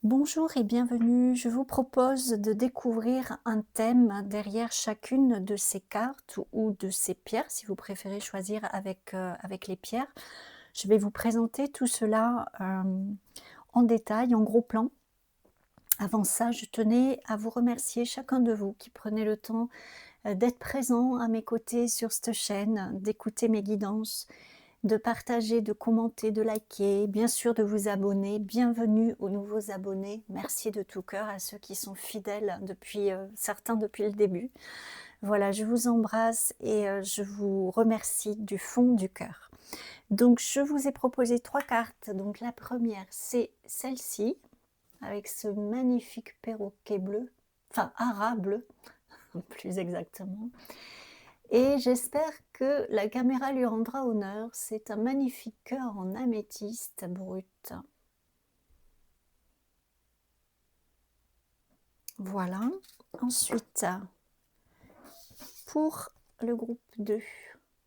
Bonjour et bienvenue. Je vous propose de découvrir un thème derrière chacune de ces cartes ou de ces pierres, si vous préférez choisir avec les pierres. Je vais vous présenter tout cela en détail, en gros plan. Avant ça, je tenais à vous remercier chacun de vous qui prenez le temps d'être présent à mes côtés sur cette chaîne, d'écouter mes guidances, de partager, de commenter, de liker, bien sûr de vous abonner. Bienvenue aux nouveaux abonnés. Merci de tout cœur à ceux qui sont fidèles depuis, certains depuis le début. Voilà, je vous embrasse et je vous remercie du fond du cœur. Donc je vous ai proposé 3 cartes. Donc la première, c'est celle-ci, avec ce magnifique perroquet bleu, enfin haras bleu, plus exactement. Et j'espère que la caméra lui rendra honneur. C'est un magnifique cœur en améthyste brut. Voilà. Ensuite, pour le groupe 2,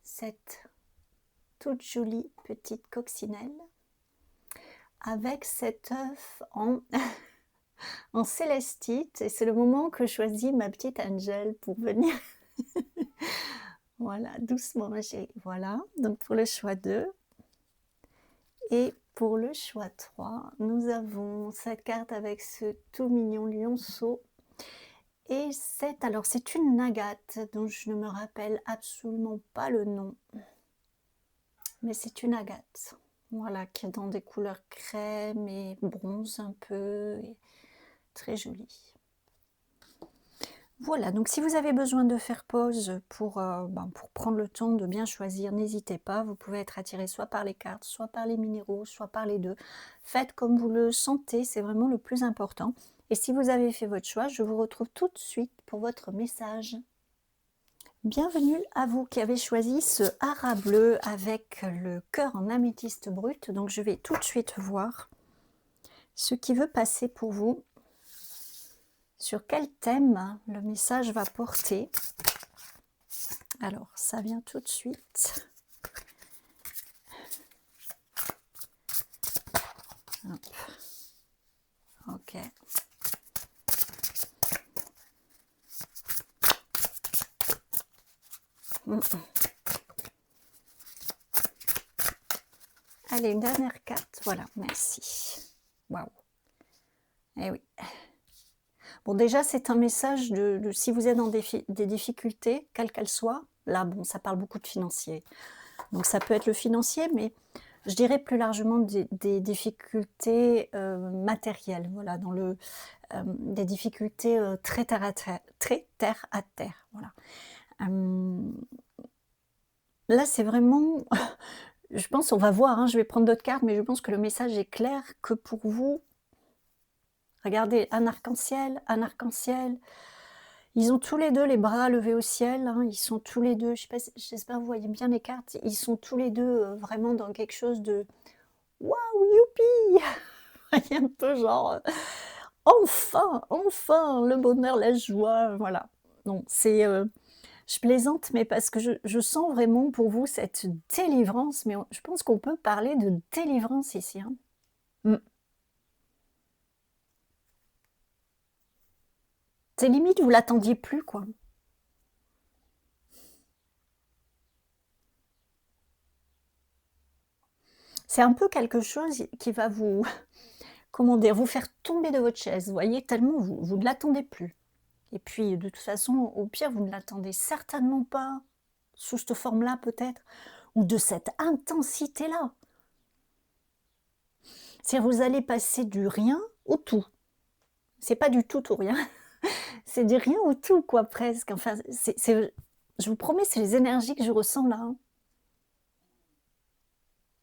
cette toute jolie petite coccinelle avec cet œuf en, en célestite. Et c'est le moment que je choisis ma petite Angel pour venir. Voilà, doucement, voilà. Donc pour le choix 2. Et pour le choix 3, nous avons cette carte avec ce tout mignon lionceau. Et c'est une agate dont je ne me rappelle absolument pas le nom. Mais c'est une agate. Voilà, qui est dans des couleurs crème et bronze un peu. Et très jolie. Voilà, donc si vous avez besoin de faire pause pour prendre le temps de bien choisir, n'hésitez pas. Vous pouvez être attiré soit par les cartes, soit par les minéraux, soit par les deux. Faites comme vous le sentez, c'est vraiment le plus important. Et si vous avez fait votre choix, je vous retrouve tout de suite pour votre message. Bienvenue à vous qui avez choisi ce haras bleu avec le cœur en améthyste brut. Donc je vais tout de suite voir ce qui veut passer pour vous. Sur quel thème le message va porter? Alors, ça vient tout de suite. Hop. Ok. Allez, une dernière carte. Voilà, merci. Waouh. Eh oui. Bon, déjà, c'est un message de si vous êtes dans des difficultés, quelles qu'elles soient. Là, bon, ça parle beaucoup de financier. Donc, ça peut être le financier, mais je dirais plus largement des difficultés matérielles. Voilà, des difficultés très terre à terre. Voilà. Là, c'est vraiment, je pense, on va voir, hein, je vais prendre d'autres cartes, mais je pense que le message est clair que pour vous, regardez, un arc-en-ciel, ils ont tous les deux les bras levés au ciel, hein, ils sont tous les deux, j'espère que vous voyez bien les cartes, ils sont tous les deux vraiment dans quelque chose de waouh, youpi, voyez un peu genre, enfin, le bonheur, la joie, voilà. Donc c'est, je plaisante, mais parce que je sens vraiment pour vous cette délivrance, mais je pense qu'on peut parler de délivrance ici, hein. C'est limite, vous l'attendiez plus, quoi. C'est un peu quelque chose qui va vous, comment dire, vous faire tomber de votre chaise, vous voyez, tellement vous ne l'attendez plus. Et puis, de toute façon, au pire, vous ne l'attendez certainement pas sous cette forme-là, peut-être, ou de cette intensité-là. C'est-à-dire, vous allez passer du rien au tout. C'est pas du tout ou rien. C'est du rien au tout, quoi, presque. Enfin, je vous promets, c'est les énergies que je ressens là, hein.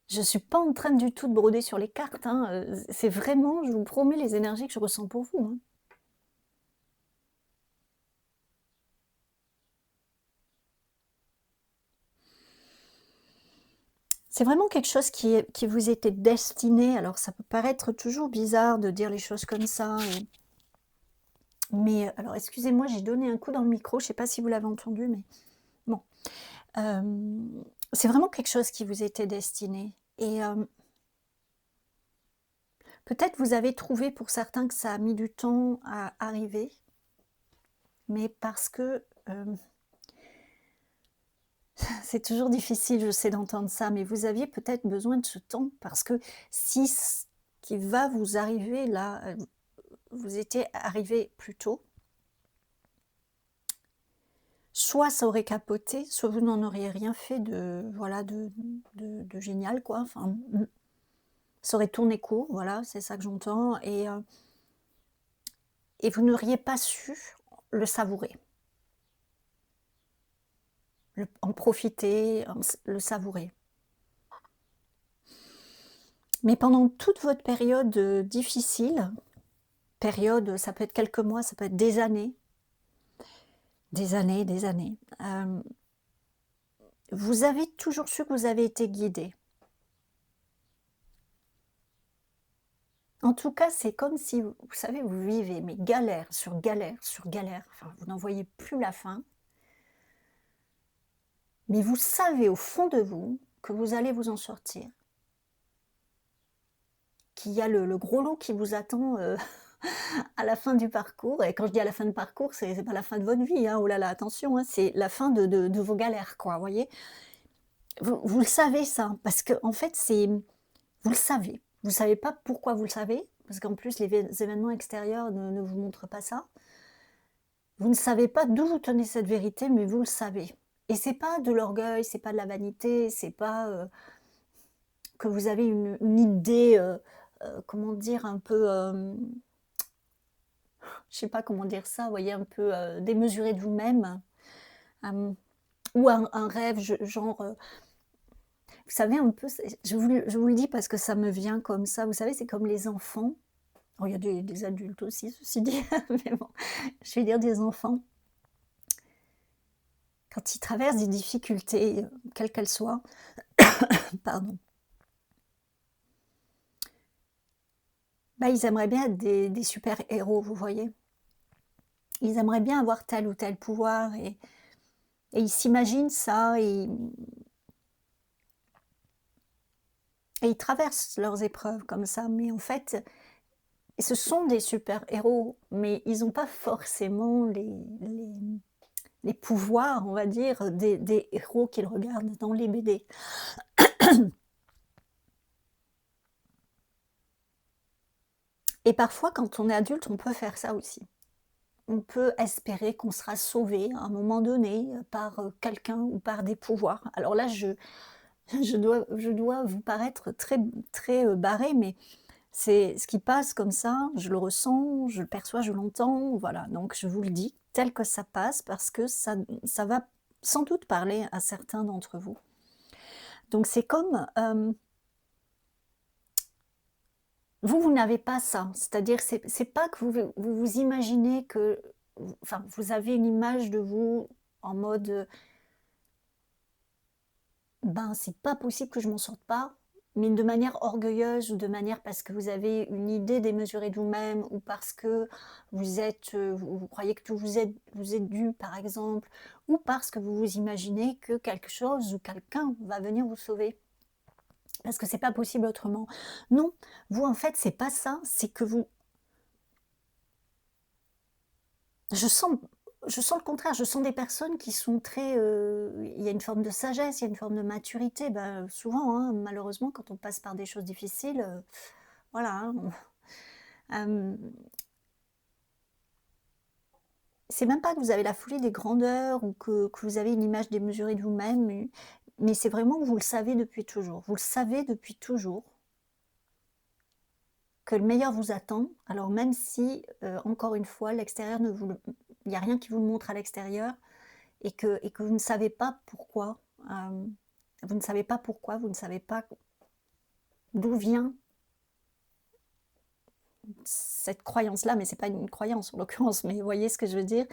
Je suis pas en train du tout de broder sur les cartes, hein, c'est vraiment, je vous promets, les énergies que je ressens pour vous, hein. C'est vraiment quelque chose qui vous était destiné. Alors ça peut paraître toujours bizarre de dire les choses comme ça, mais alors excusez-moi, j'ai donné un coup dans le micro, je sais pas si vous l'avez entendu, mais bon. C'est vraiment quelque chose qui vous était destiné et Peut-être vous avez trouvé pour certains que ça a mis du temps à arriver, mais parce que, c'est toujours difficile, je sais, d'entendre ça, mais vous aviez peut-être besoin de ce temps parce que si ce qui va vous arriver là, vous étiez arrivé plus tôt, soit ça aurait capoté, soit vous n'en auriez rien fait de voilà, de génial quoi, enfin, ça aurait tourné court, voilà, c'est ça que j'entends et vous n'auriez pas su le savourer, en profiter, le savourer. Mais pendant toute votre période, difficile, période, ça peut être quelques mois, ça peut être des années, des années, des années, vous avez toujours su que vous avez été guidé. En tout cas, c'est comme si, vous savez, vous vivez, mais galère sur galère sur galère, enfin, vous n'en voyez plus la fin, mais vous savez au fond de vous que vous allez vous en sortir, qu'il y a le gros lot qui vous attend, à la fin du parcours et quand je dis à la fin du parcours, c'est pas la fin de votre vie, hein, oh là là, attention, hein, c'est la fin de vos galères, quoi, vous voyez? Vous le savez ça, parce que en fait, c'est vous le savez. Vous savez pas pourquoi vous le savez, parce qu'en plus les événements extérieurs ne vous montrent pas ça. Vous ne savez pas d'où vous tenez cette vérité, mais vous le savez et c'est pas de l'orgueil, c'est pas de la vanité, c'est pas, que vous avez une idée, comment dire? Un peu, je sais pas comment dire ça, vous voyez? Un peu, démesuré de vous-même, hem, ou un rêve, genre, vous savez un peu, je vous le dis parce que ça me vient comme ça, vous savez, c'est comme les enfants. Oh, il y a des adultes aussi, ceci dit, mais bon, je vais dire des enfants. Quand ils traversent des difficultés, quelles qu'elles soient, pardon, bah, ils aimeraient bien être des super-héros, vous voyez? Ils aimeraient bien avoir tel ou tel pouvoir et ils s'imaginent ça et ils traversent leurs épreuves comme ça, mais en fait, ce sont des super-héros, mais ils n'ont pas forcément les pouvoirs, on va dire, des héros qu'ils regardent dans les BD. Et parfois, quand on est adulte, on peut faire ça aussi. On peut espérer qu'on sera sauvé à un moment donné, par, quelqu'un ou par des pouvoirs. Alors là, je dois vous paraître très très, barrée, mais c'est ce qui passe comme ça, je le ressens, je le perçois, je l'entends, voilà. Donc je vous le dis tel que ça passe parce que ça va sans doute parler à certains d'entre vous. Donc c'est comme, vous n'avez pas ça. C'est-à-dire c'est pas que vous imaginez que enfin, vous avez une image de vous en mode, ben, c'est pas possible que je m'en sorte pas, mais de manière orgueilleuse ou de manière parce que vous avez une idée démesurée de vous-même ou parce que vous croyez que tout vous est dû, par exemple, ou parce que vous vous imaginez que quelque chose ou quelqu'un va venir vous sauver. Parce que c'est pas possible autrement. Non, vous, en fait, c'est pas ça, c'est que vous je sens je sens le contraire, je sens des personnes qui sont très, il y a une forme de sagesse, il y a une forme de maturité. Ben, souvent, hein, malheureusement, quand on passe par des choses difficiles, voilà, hein, c'est même pas que vous avez la folie des grandeurs ou que vous avez une image démesurée de vous-même, mais c'est vraiment que vous le savez depuis toujours. Vous le savez depuis toujours que le meilleur vous attend. Alors même si, encore une fois, l'extérieur ne vous le il y a rien qui vous le montre à l'extérieur, et que vous ne savez pas pourquoi, vous ne savez pas pourquoi, vous ne savez pas d'où vient cette croyance-là, mais c'est pas une croyance en l'occurrence, mais vous voyez ce que je veux dire?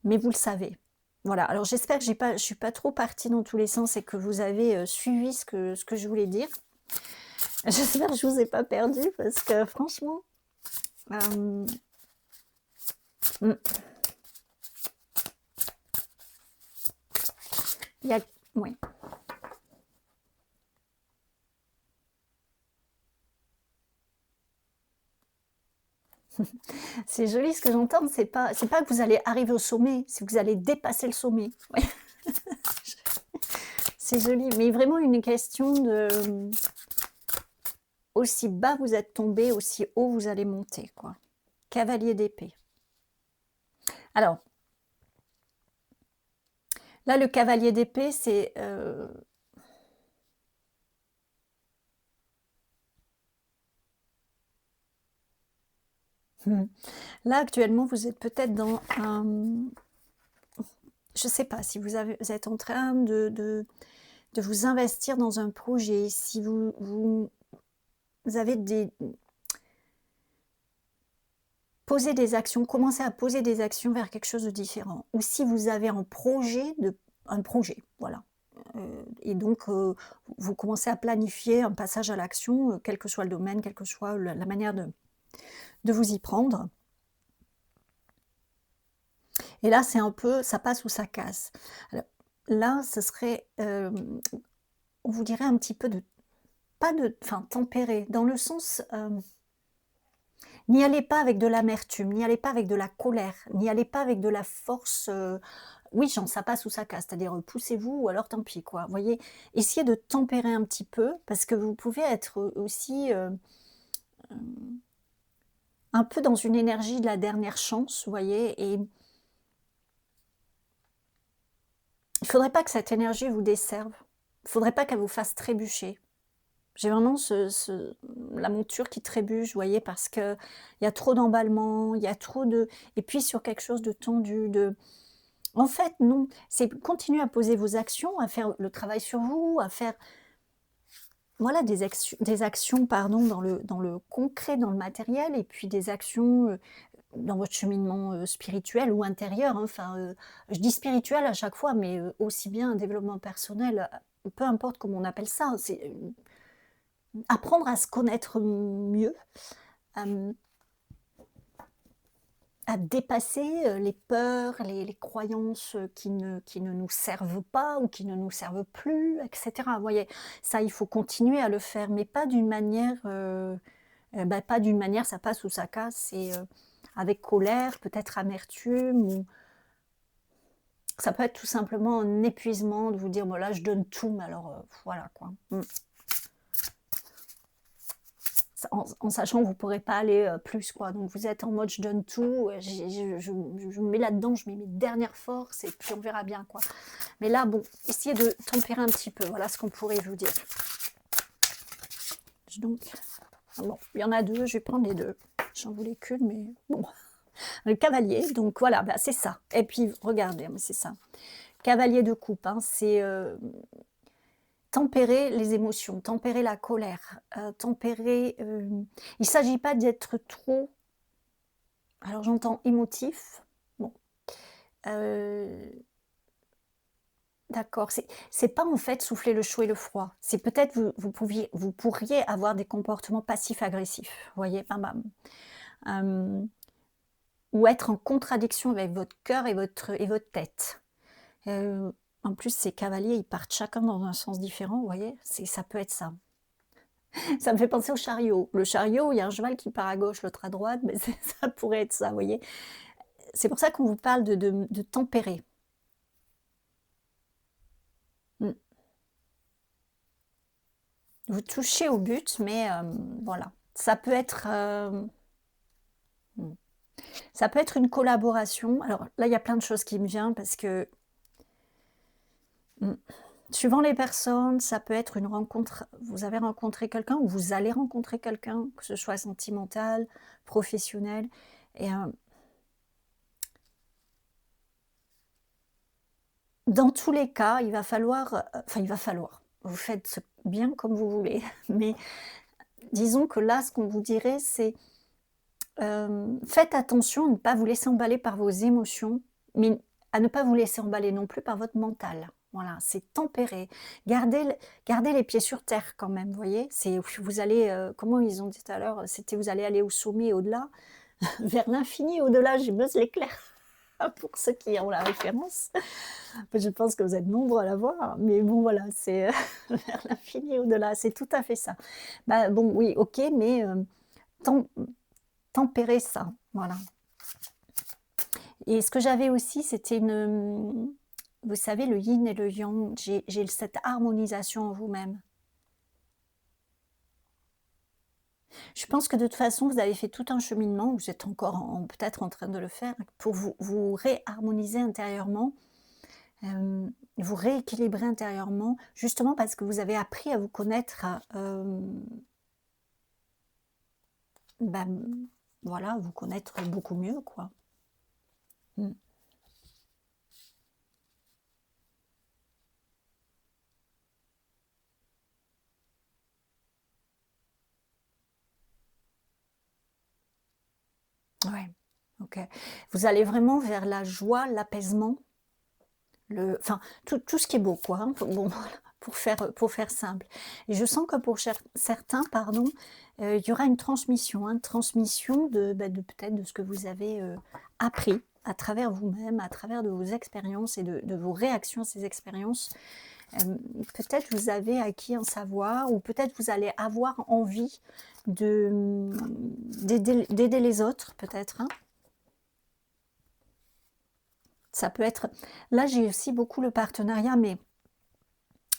Mais vous le savez. Voilà, alors j'espère que je suis pas trop partie dans tous les sens et que vous avez, suivi ce que je voulais dire. J'espère que je vous ai pas perdue parce que franchement, hem, mmh, il y a oui. C'est joli ce que j'entends, c'est pas que vous allez arriver au sommet, c'est que vous allez dépasser le sommet. Ouais, c'est joli, mais vraiment une question de, aussi bas vous êtes tombé, aussi haut vous allez monter, quoi. Cavalier d'épée. Alors, là, le cavalier d'épée, c'est, là, actuellement, vous êtes peut-être dans un, je sais pas, si vous êtes en train de vous investir dans un projet, si vous avez poser des actions, commencer à poser des actions vers quelque chose de différent. Ou si vous avez un projet, voilà. Et donc, vous commencez à planifier un passage à l'action, quel que soit le domaine, quelle que soit la manière de vous y prendre. Et là, c'est un peu, ça passe ou ça casse. Alors, là, ce serait, on vous dirait un petit peu de, pas de, enfin, tempérer, dans le sens, n'y allez pas avec de l'amertume, n'y allez pas avec de la colère, n'y allez pas avec de la force, oui, genre ça passe ou ça casse, c'est-à-dire, poussez-vous ou alors tant pis, quoi. Vous voyez? Essayez de tempérer un petit peu parce que vous pouvez être, aussi, un peu dans une énergie de la dernière chance, vous voyez? Et il faudrait pas que cette énergie vous desserve. Il faudrait pas qu'elle vous fasse trébucher. J'ai vraiment la monture qui trébuche, vous voyez? Parce qu'il y a trop d'emballement, il y a trop de, et puis sur quelque chose de tendu, en fait, non, c'est continuer à poser vos actions, à faire le travail sur vous, à faire, voilà, des actions, pardon, dans le concret, dans le matériel, et puis des actions, dans votre cheminement, spirituel ou intérieur, hein. Enfin, je dis spirituel à chaque fois, mais aussi bien un développement personnel, peu importe comment on appelle ça, c'est, apprendre à se connaître mieux, hem à dépasser, les peurs, les croyances, qui ne nous servent pas ou qui ne nous servent plus, et cetera. Vous voyez? Ça, il faut continuer à le faire, mais pas d'une manière, bah, pas d'une manière ça passe ou ça casse, c'est, avec colère, peut-être amertume, ou ça peut être tout simplement un épuisement de vous dire: «Bon là, je donne tout, mais alors, voilà quoi». En sachant que vous ne pourrez pas aller, plus, quoi. Donc vous êtes en mode: «Je donne tout, je me mets là-dedans, je mets mes dernières forces et puis on verra bien, quoi». Mais là, bon, essayez de tempérer un petit peu, voilà ce qu'on pourrait vous dire. Donc, bon, il y en a 2, je vais prendre les 2. J'en voulais qu'une, mais bon. Le cavalier, donc voilà, bah, c'est ça. Et puis regardez, hein, c'est ça. Cavalier de coupe, hein, c'est, tempérer les émotions, tempérer la colère, tempérer, il ne s'agit pas d'être trop, alors j'entends émotif, bon, heu, d'accord, c'est pas en fait souffler le chaud et le froid. C'est peut-être vous pourriez avoir des comportements passifs-agressifs, vous voyez? Bam bam. Hem, ou être en contradiction avec votre cœur et votre tête. Heu, en plus ces cavaliers, ils partent chacun dans un sens différent, vous voyez? Ça peut être ça. Ça me fait penser au chariot. Le chariot, il y a un cheval qui part à gauche, l'autre à droite, mais ça pourrait être ça, vous voyez? C'est pour ça qu'on vous parle de tempérer. Mmh. Vous touchez au but, mais voilà. Mmh, ça peut être une collaboration. Alors là, il y a plein de choses qui me viennent parce que, mmh, suivant les personnes, ça peut être une rencontre, vous avez rencontré quelqu'un ou vous allez rencontrer quelqu'un, que ce soit sentimental, professionnel, et dans tous les cas, il va falloir, vous faites bien comme vous voulez, mais disons que là, ce qu'on vous dirait, c'est, faites attention à ne pas vous laisser emballer par vos émotions, mais à ne pas vous laisser emballer non plus par votre mental. Voilà, c'est tempéré. Gardez les pieds sur terre quand même, vous voyez? C'est vous allez, comment ils ont dit tout à l'heure? C'était vous allez aller au sommet et au-delà, vers l'infini et au-delà, j'ai Buzz l'éclair pour ceux qui ont la référence. Je pense que vous êtes nombreux à l'avoir, mais bon voilà, c'est, vers l'infini et au-delà, c'est tout à fait ça. Bah, bon oui, OK, mais, tant tempérer ça, voilà. Et ce que j'avais aussi, c'était vous savez, le yin et le yang, j'ai cette harmonisation en vous-même. Je pense que de toute façon, vous avez fait tout un cheminement, vous êtes encore peut-être en train de le faire, pour vous réharmoniser intérieurement, vous rééquilibrer intérieurement, justement parce que vous avez appris à vous connaître, voilà, vous connaître beaucoup mieux, quoi. Mmh. Ouais, OK. Vous allez vraiment vers la joie, l'apaisement, enfin, tout ce qui est beau, quoi, hein. Bon, voilà, pour faire simple. Et je sens que pour certains, pardon, il y aura une transmission, hein, une transmission de peut-être de ce que vous avez, appris à travers vous-même, à travers de vos expériences et de vos réactions à ces expériences. Peut-être vous avez acquis un savoir ou peut-être vous allez avoir envie d'aider les autres, peut-être, hein. Ça peut être là, j'ai aussi beaucoup le partenariat, mais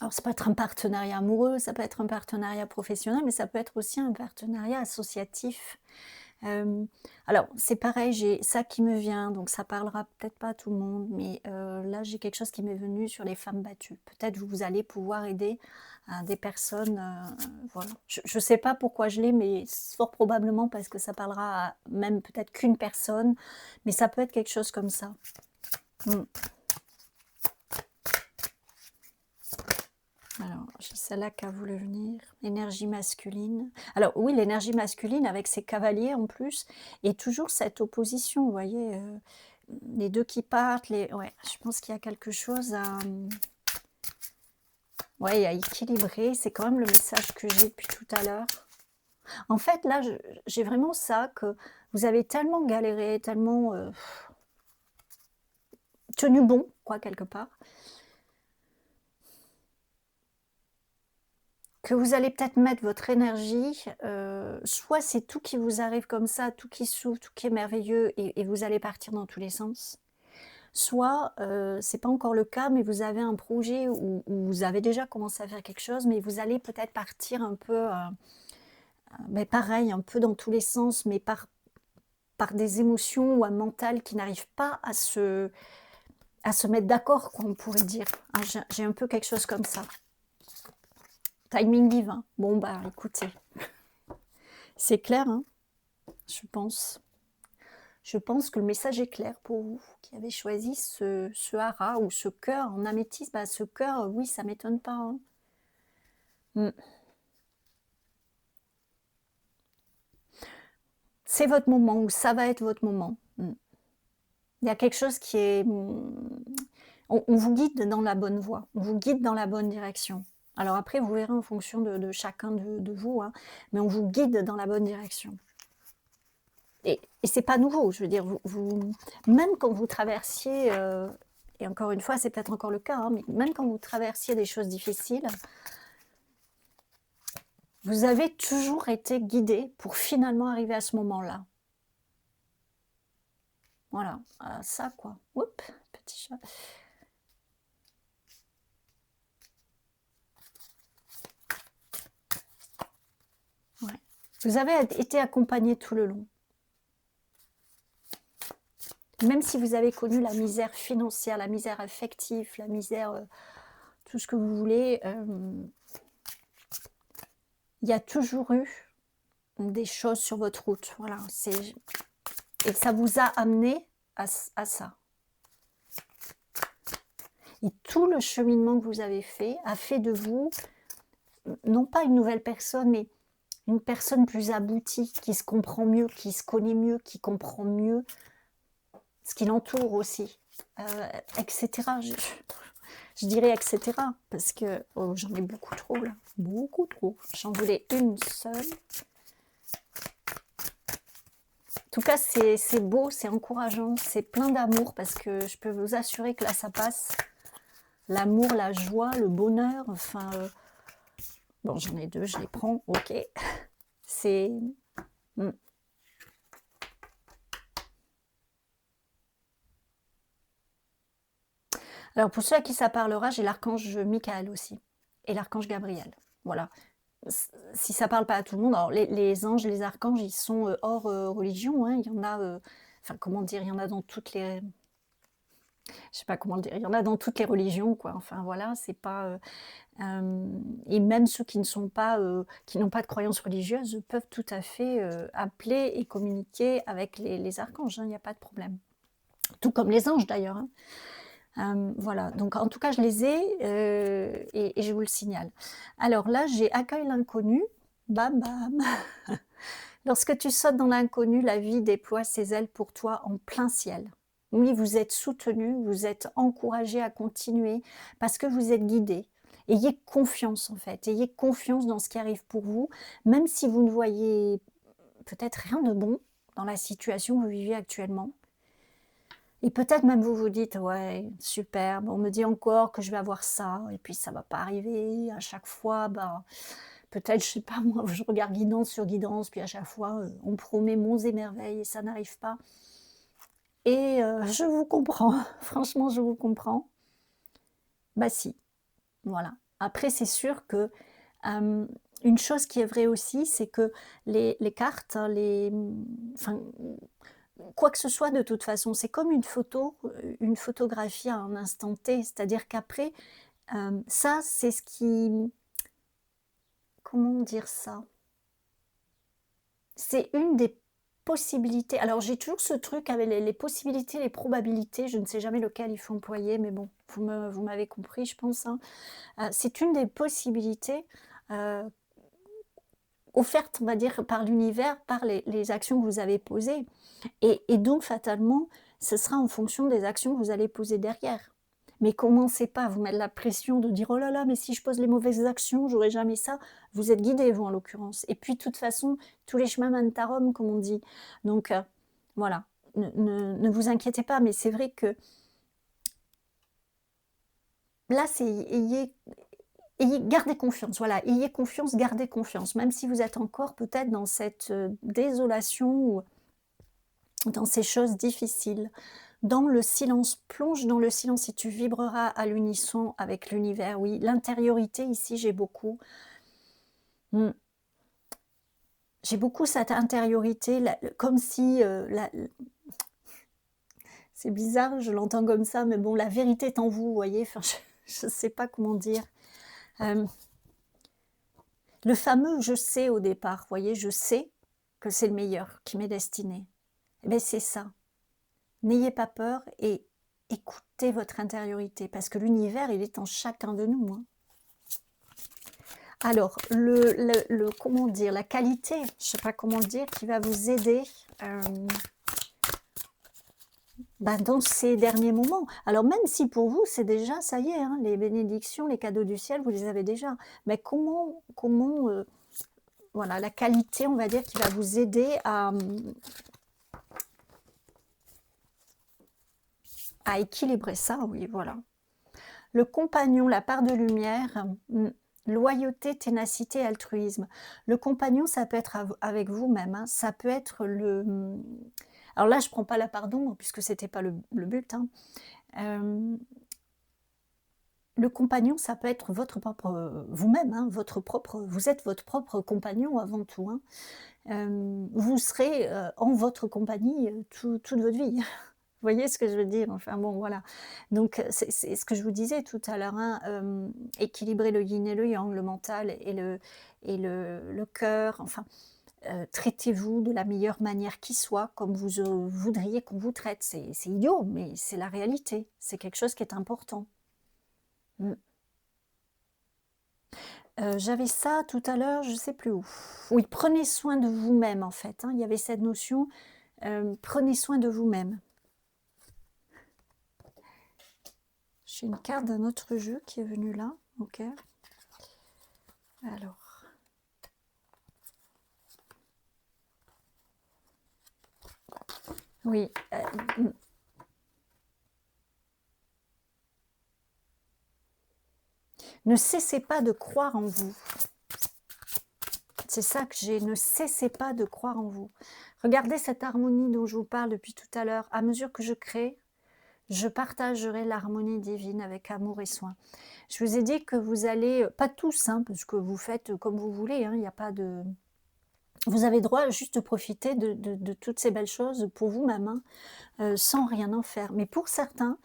alors ça peut être un partenariat amoureux, ça peut être un partenariat professionnel, mais ça peut être aussi un partenariat associatif. Hem, alors c'est pareil, j'ai ça qui me vient, donc ça parlera peut-être pas à tout le monde, mais là j'ai quelque chose qui m'est venu sur les femmes battues. Peut-être vous allez pouvoir aider, des personnes, voilà. Je sais pas pourquoi je l'ai, mais fort probablement parce que ça parlera à même peut-être qu'une personne, mais ça peut être quelque chose comme ça. Mmh. Alors, c'est celle-là qui a voulu venir. Énergie masculine. Alors oui, l'énergie masculine avec ses cavaliers en plus, et toujours cette opposition, vous voyez, les 2 qui partent, ouais, je pense qu'il y a quelque chose à, ouais, à équilibrer. C'est quand même le message que j'ai depuis tout à l'heure. En fait, là, j'ai vraiment ça, que vous avez tellement galéré, tellement, tenu bon, quoi, quelque part. Que vous allez peut-être mettre votre énergie, soit c'est tout qui vous arrive comme ça, tout qui s'ouvre, tout qui est merveilleux et vous allez partir dans tous les sens. Soit, c'est pas encore le cas, mais vous avez un projet où vous avez déjà commencé à faire quelque chose, mais vous allez peut-être partir un peu, mais pareil, un peu dans tous les sens, mais par des émotions ou un mental qui n'arrive pas à se mettre d'accord, quoi, on pourrait dire. Hein, j'ai un peu quelque chose comme ça. Timing divin. Bon, bah, écoutez, c'est clair, hein, je pense. Je pense que le message est clair pour vous, qui avez choisi ce hara ou ce cœur en améthyste. Bah, ce cœur, oui, ça m'étonne pas, hein. Mmh. C'est votre moment ou ça va être votre moment. Mmh. Il y a quelque chose qui est, on vous guide dans la bonne voie, on vous guide dans la bonne direction. Alors après, vous verrez en fonction de chacun de vous, hein, mais on vous guide dans la bonne direction. Et c'est pas nouveau, je veux dire, même quand vous traversiez, et encore une fois, c'est peut-être encore le cas, hein, mais même quand vous traversiez des choses difficiles, vous avez toujours été guidé pour finalement arriver à ce moment-là. Voilà, ça quoi. Oups, petit chat. Ouais. Vous avez été accompagné tout le long. Même si vous avez connu la misère financière, la misère affective, la misère, tout ce que vous voulez, il y a toujours eu des choses sur votre route. Voilà, et ça vous a amené à ça. Et tout le cheminement que vous avez fait a fait de vous, non pas une nouvelle personne, mais une personne plus aboutie, qui se comprend mieux, qui se connaît mieux, qui comprend mieux ce qui l'entoure aussi, etc. Je dirais etc. parce que j'en ai beaucoup trop là, beaucoup trop. J'en voulais une seule. En tout cas, c'est beau, c'est encourageant, c'est plein d'amour parce que je peux vous assurer que là, ça passe. L'amour, la joie, le bonheur, enfin, bon, j'en ai 2, je les prends, OK. C'est mmh. Alors pour ceux à qui ça parlera, j'ai l'archange Michael aussi et l'archange Gabriel. Voilà. Si ça parle pas à tout le monde, alors les anges, les archanges, ils sont hors religion, hein. Il y en a, enfin comment dire, il y en a dans toutes les, je sais pas comment le dire, il y en a dans toutes les religions, quoi. Enfin voilà, c'est pas, et même ceux qui ne sont pas, qui n'ont pas de croyances religieuses peuvent tout à fait appeler et communiquer avec les archanges, hein, il n'y a pas de problème. Tout comme les anges d'ailleurs, hein. Voilà, donc en tout cas, je les ai et je vous le signale. Alors là, j'ai accueille l'inconnu, bam bam. Lorsque tu sautes dans l'inconnu, la vie déploie ses ailes pour toi en plein ciel. Oui, vous êtes soutenu, vous êtes encouragé à continuer parce que vous êtes guidé. Ayez confiance en fait, ayez confiance dans ce qui arrive pour vous, même si vous ne voyez peut-être rien de bon dans la situation que vous vivez actuellement. Et peut-être même vous vous dites: «Ouais, super, on me dit encore que je vais avoir ça et puis ça va pas arriver. À chaque fois, bah, peut-être, je sais pas moi, je regarde guidance sur guidance, puis à chaque fois, on me promet monts et merveilles et ça n'arrive pas». Et je vous comprends, franchement, je vous comprends. Bah si, voilà. Après, c'est sûr que, hem, une chose qui est vraie aussi, c'est que les cartes, hein, enfin, quoi que ce soit de toute façon, c'est comme une photo, une photographie à un instant T. C'est-à-dire qu'après, ça, c'est ce qui, comment dire ça? C'est une des possibilités. Alors j'ai toujours ce truc avec les possibilités, les probabilités, je ne sais jamais lequel il faut employer, mais bon, vous m'avez compris, je pense, hein. C'est une des possibilités, heu, offertes, on va dire, par l'univers, par les actions que vous avez posées. Et donc fatalement, ce sera en fonction des actions que vous allez poser derrière. Mais commencez pas à vous mettre la pression de dire: «Oh là là, mais si je pose les mauvaises actions, j'aurai jamais ça». Vous êtes guidés, vous, en l'occurrence. Et puis de toute façon, tous les chemins mènent à Rome, comme on dit. Donc voilà, ne vous inquiétez pas, mais c'est vrai que là, c'est gardez confiance, voilà, ayez confiance, gardez confiance. Même si vous êtes encore peut-être dans cette, désolation ou dans ces choses difficiles. Dans le silence, plonge dans le silence et tu vibreras à l'unisson avec l'univers. Oui, l'intériorité ici, j'ai beaucoup. Mmh. J'ai beaucoup cette intériorité, comme si, c'est bizarre, je l'entends comme ça, mais bon, la vérité est en vous, vous voyez? Enfin, je ne sais pas comment dire. Hem, le fameux «je sais» au départ, vous voyez? Je sais que c'est le meilleur qui m'est destiné. Eh beh, c'est ça. N'ayez pas peur et écoutez votre intériorité parce que l'univers, il est en chacun de nous, hein. Alors, comment dire? La qualité, je ne sais pas comment le dire, qui va vous aider, bah, dans ces derniers moments. Alors même si pour vous, c'est déjà ça y est, hein, les bénédictions, les cadeaux du ciel, vous les avez déjà. Mais voilà, la qualité, on va dire, qui va vous aider à équilibrer ça, oui, voilà. Le compagnon, la part de lumière, loyauté, ténacité, altruisme. Le compagnon, ça peut être avec vous-même, hein, ça peut être alors là, je prends pas la part d'ombre puisque c'était pas le but, hein. Le compagnon, ça peut être votre propre, vous-même, hein, vous êtes votre propre compagnon avant tout, hein. Vous serez, en votre compagnie, toute votre vie. Vous voyez ce que je veux dire? Enfin bon, voilà. Donc c'est ce que je vous disais tout à l'heure, hein, équilibrer le yin et le yang, le mental et le cœur, enfin, traitez-vous de la meilleure manière qui soit, comme vous, voudriez qu'on vous traite. C'est idiot, mais c'est la réalité. C'est quelque chose qui est important. Mmh. J'avais ça tout à l'heure, je ne sais plus où. Oui, prenez soin de vous-même en fait, hein, il y avait cette notion, prenez soin de vous-même. J'ai une carte d'un autre jeu qui est venue là, OK. Alors, oui, ne cessez pas de croire en vous. C'est ça que j'ai, ne cessez pas de croire en vous. Regardez cette harmonie dont je vous parle depuis tout à l'heure. À mesure que je crée, Je partagerai l'harmonie divine avec amour et soin. Je vous ai dit que vous allez, pas tous, hein, parce que vous faites comme vous voulez, hein, il n'y a pas de... Vous avez droit juste de profiter de toutes ces belles choses pour vous-même, hein, sans rien en faire. Mais pour certains,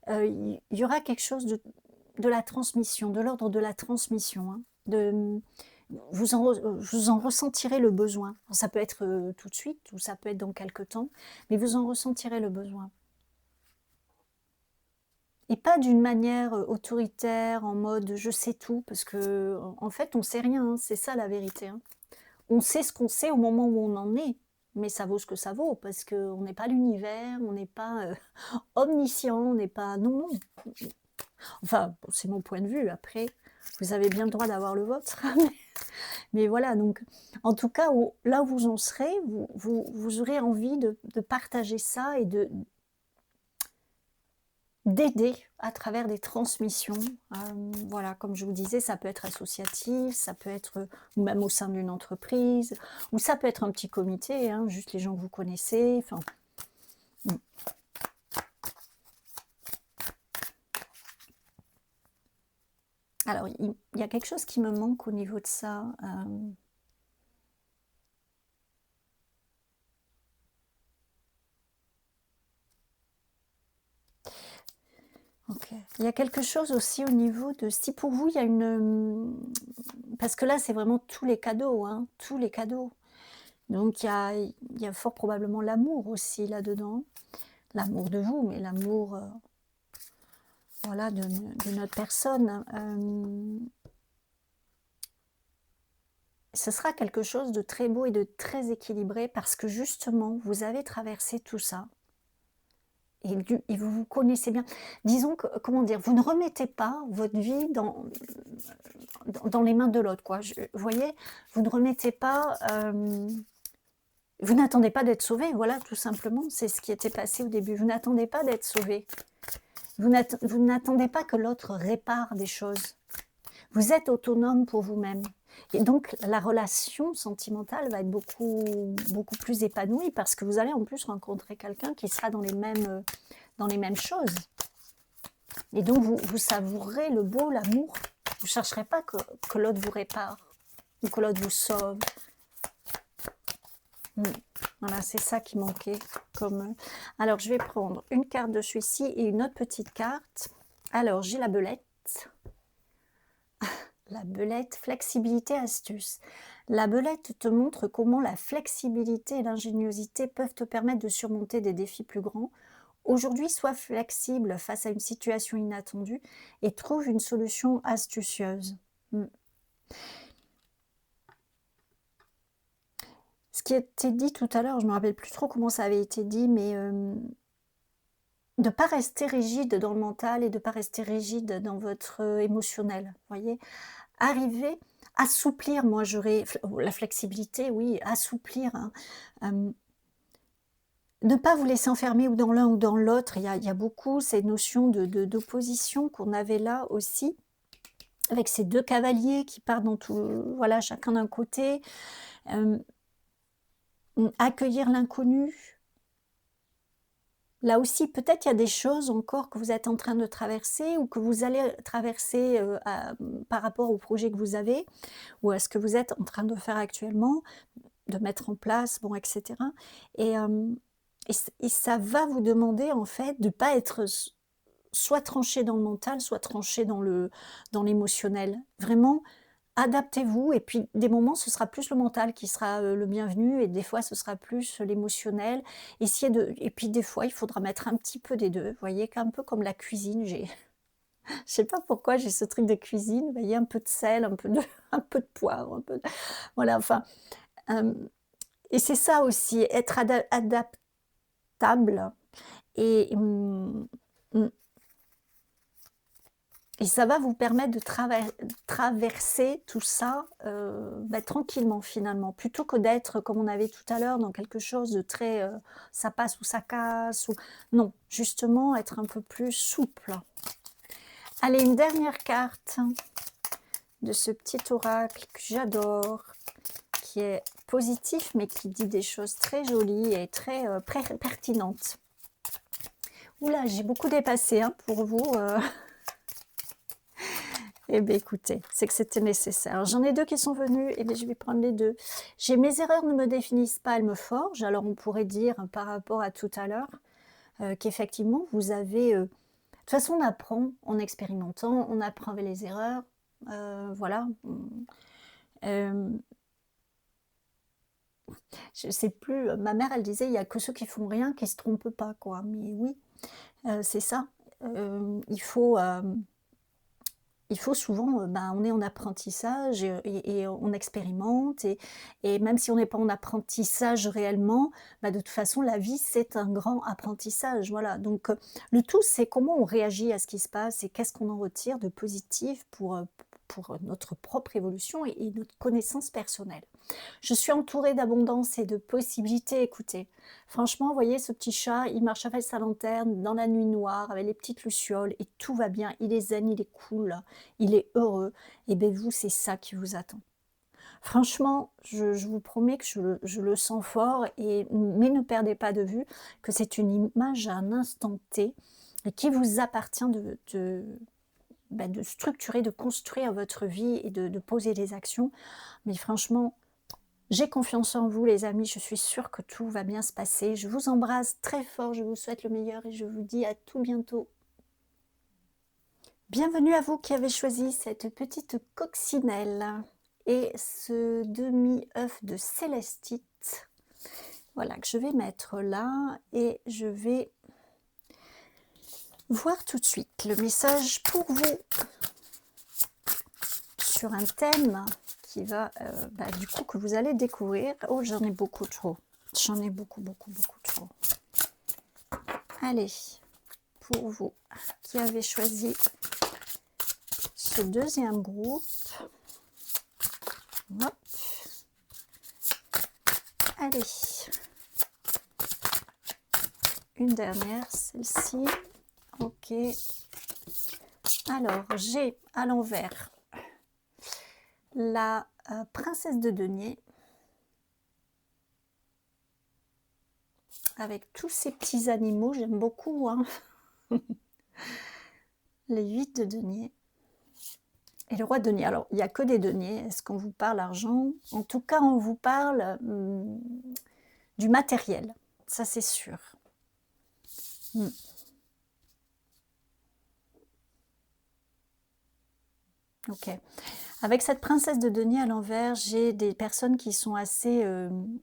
il y aura quelque chose de la transmission, de l'ordre de la transmission, hein, vous en ressentirez le besoin. Ça peut être tout de suite ou ça peut être dans quelque temps, mais vous en ressentirez le besoin. Et pas d'une manière autoritaire, en mode je sais tout, parce que en fait on sait rien, hein, c'est ça la vérité, hein. On sait ce qu'on sait au moment où on en est, mais ça vaut ce que ça vaut, parce qu'on n'est pas l'univers, on n'est pas omniscient, on n'est pas... Non, non. Enfin, bon, c'est mon point de vue, après, vous avez bien le droit d'avoir le vôtre. Mais voilà, donc, en tout cas, là où vous en serez, vous aurez envie de partager ça et d'aider à travers des transmissions. Voilà, comme je vous disais, ça peut être associatif, ça peut être ou même au sein d'une entreprise, ou ça peut être un petit comité, hein, juste les gens que vous connaissez. Enfin, alors, il y a quelque chose qui me manque au niveau de ça. Ok. Il y a quelque chose aussi au niveau de... Si pour vous, il y a une... Parce que là, c'est vraiment tous les cadeaux, hein, tous les cadeaux. Donc, il y a fort probablement l'amour aussi là-dedans. L'amour de vous, mais l'amour voilà, de notre personne. Ce sera quelque chose de très beau et de très équilibré parce que justement, vous avez traversé tout ça. Et vous vous connaissez bien. Disons que, comment dire, vous ne remettez pas votre vie dans les mains de l'autre, quoi. Vous voyez, vous ne remettez pas... vous n'attendez pas d'être sauvé, voilà, tout simplement. C'est ce qui était passé au début. Vous n'attendez pas d'être sauvé. Vous n'attendez pas que l'autre répare des choses. Vous êtes autonome pour vous-même. Et donc, la relation sentimentale va être beaucoup plus épanouie parce que vous allez en plus rencontrer quelqu'un qui sera dans les mêmes choses. Et donc, vous savourez le beau, l'amour. Vous ne chercherez pas que l'autre vous répare ou que l'autre vous sauve. Voilà, c'est ça qui manquait. Alors, je vais prendre une carte de celui-ci et une autre petite carte. Alors, j'ai la belette. La belette, flexibilité, astuce. La belette te montre comment la flexibilité et l'ingéniosité peuvent te permettre de surmonter des défis plus grands. Aujourd'hui, sois flexible face à une situation inattendue et trouve une solution astucieuse. Ce qui a été dit tout à l'heure, je ne me rappelle plus trop comment ça avait été dit, mais de ne pas rester rigide dans le mental et de ne pas rester rigide dans votre émotionnel, voyez. Arriver, assouplir, moi j'aurais la flexibilité, oui, assouplir, hein, ne pas vous laisser enfermer ou dans l'un ou dans l'autre. Il y a beaucoup ces notions d'opposition qu'on avait là aussi, avec ces deux cavaliers qui partent dans tout, voilà, chacun d'un côté. Accueillir l'inconnu. Là aussi, peut-être il y a des choses encore que vous êtes en train de traverser ou que vous allez traverser par rapport au projet que vous avez ou à ce que vous êtes en train de faire actuellement, de mettre en place, bon, etc. Et ça va vous demander en fait de ne pas être soit tranché dans le mental, soit tranché dans l'émotionnel. Vraiment, adaptez-vous et puis des moments ce sera plus le mental qui sera le bienvenu et des fois ce sera plus l'émotionnel. Et puis des fois il faudra mettre un petit peu des deux, vous voyez, un peu comme la cuisine. Je sais pas pourquoi j'ai ce truc de cuisine, vous voyez, un peu de sel, un peu de poivre, voilà, enfin, et c'est ça aussi, être adaptable et et ça va vous permettre de traverser tout ça tranquillement finalement, plutôt que d'être, comme on avait tout à l'heure, dans quelque chose de très ça passe ou ça casse. Non, justement, être un peu plus souple. Allez, une dernière carte de ce petit oracle que j'adore, qui est positif, mais qui dit des choses très jolies et très pertinentes. Oula, j'ai beaucoup dépassé hein, pour vous. Eh bien, écoutez, c'est que c'était nécessaire. J'en ai deux qui sont venus, et bien, je vais prendre les deux. J'ai mes erreurs ne me définissent pas, elles me forgent. Alors, on pourrait dire par rapport à tout à l'heure qu'effectivement, vous avez. De toute façon, on apprend en expérimentant, on apprend avec les erreurs. Voilà. Euh, je sais plus, ma mère, elle disait, il n'y a que ceux qui font rien qui se trompent pas, quoi. Mais oui, c'est ça. Il faut. Il faut souvent, ben, on est en apprentissage et on expérimente et même si on n'est pas en apprentissage réellement, bah, de toute façon la vie c'est un grand apprentissage, voilà. Donc, le tout c'est comment on réagit à ce qui se passe et qu'est-ce qu'on en retire de positif pour notre propre évolution et notre connaissance personnelle. Je suis entourée d'abondance et de possibilités, écoutez. Franchement, vous voyez ce petit chat, il marche avec sa lanterne dans la nuit noire, avec les petites lucioles, et tout va bien, il est zen, il est cool, il est heureux. Et bien vous, c'est ça qui vous attend. Franchement, je vous promets que je le sens fort, mais ne perdez pas de vue que c'est une image à un instant T, et qui vous appartient de structurer, de construire votre vie et de poser des actions. Mais franchement, j'ai confiance en vous les amis, je suis sûre que tout va bien se passer. Je vous embrasse très fort, je vous souhaite le meilleur et je vous dis à tout bientôt. Bienvenue à vous qui avez choisi cette petite coccinelle et ce demi-œuf de célestite. Voilà, que je vais mettre là et je vais voir tout de suite le message pour vous sur un thème qui va, du coup, que vous allez découvrir. Oh, j'en ai beaucoup trop. J'en ai beaucoup trop. Allez, pour vous qui avez choisi ce deuxième groupe, hop. Allez, une dernière, celle-ci. Ok. Alors, j'ai à l'envers la princesse de denier avec tous ces petits animaux, j'aime beaucoup, hein. Les 8 de denier et le roi de denier. Alors, il n'y a que des deniers. Est-ce qu'on vous parle argent? En tout cas, on vous parle du matériel, ça c'est sûr. Ok. Avec cette princesse de denier à l'envers, j'ai des personnes qui sont assez,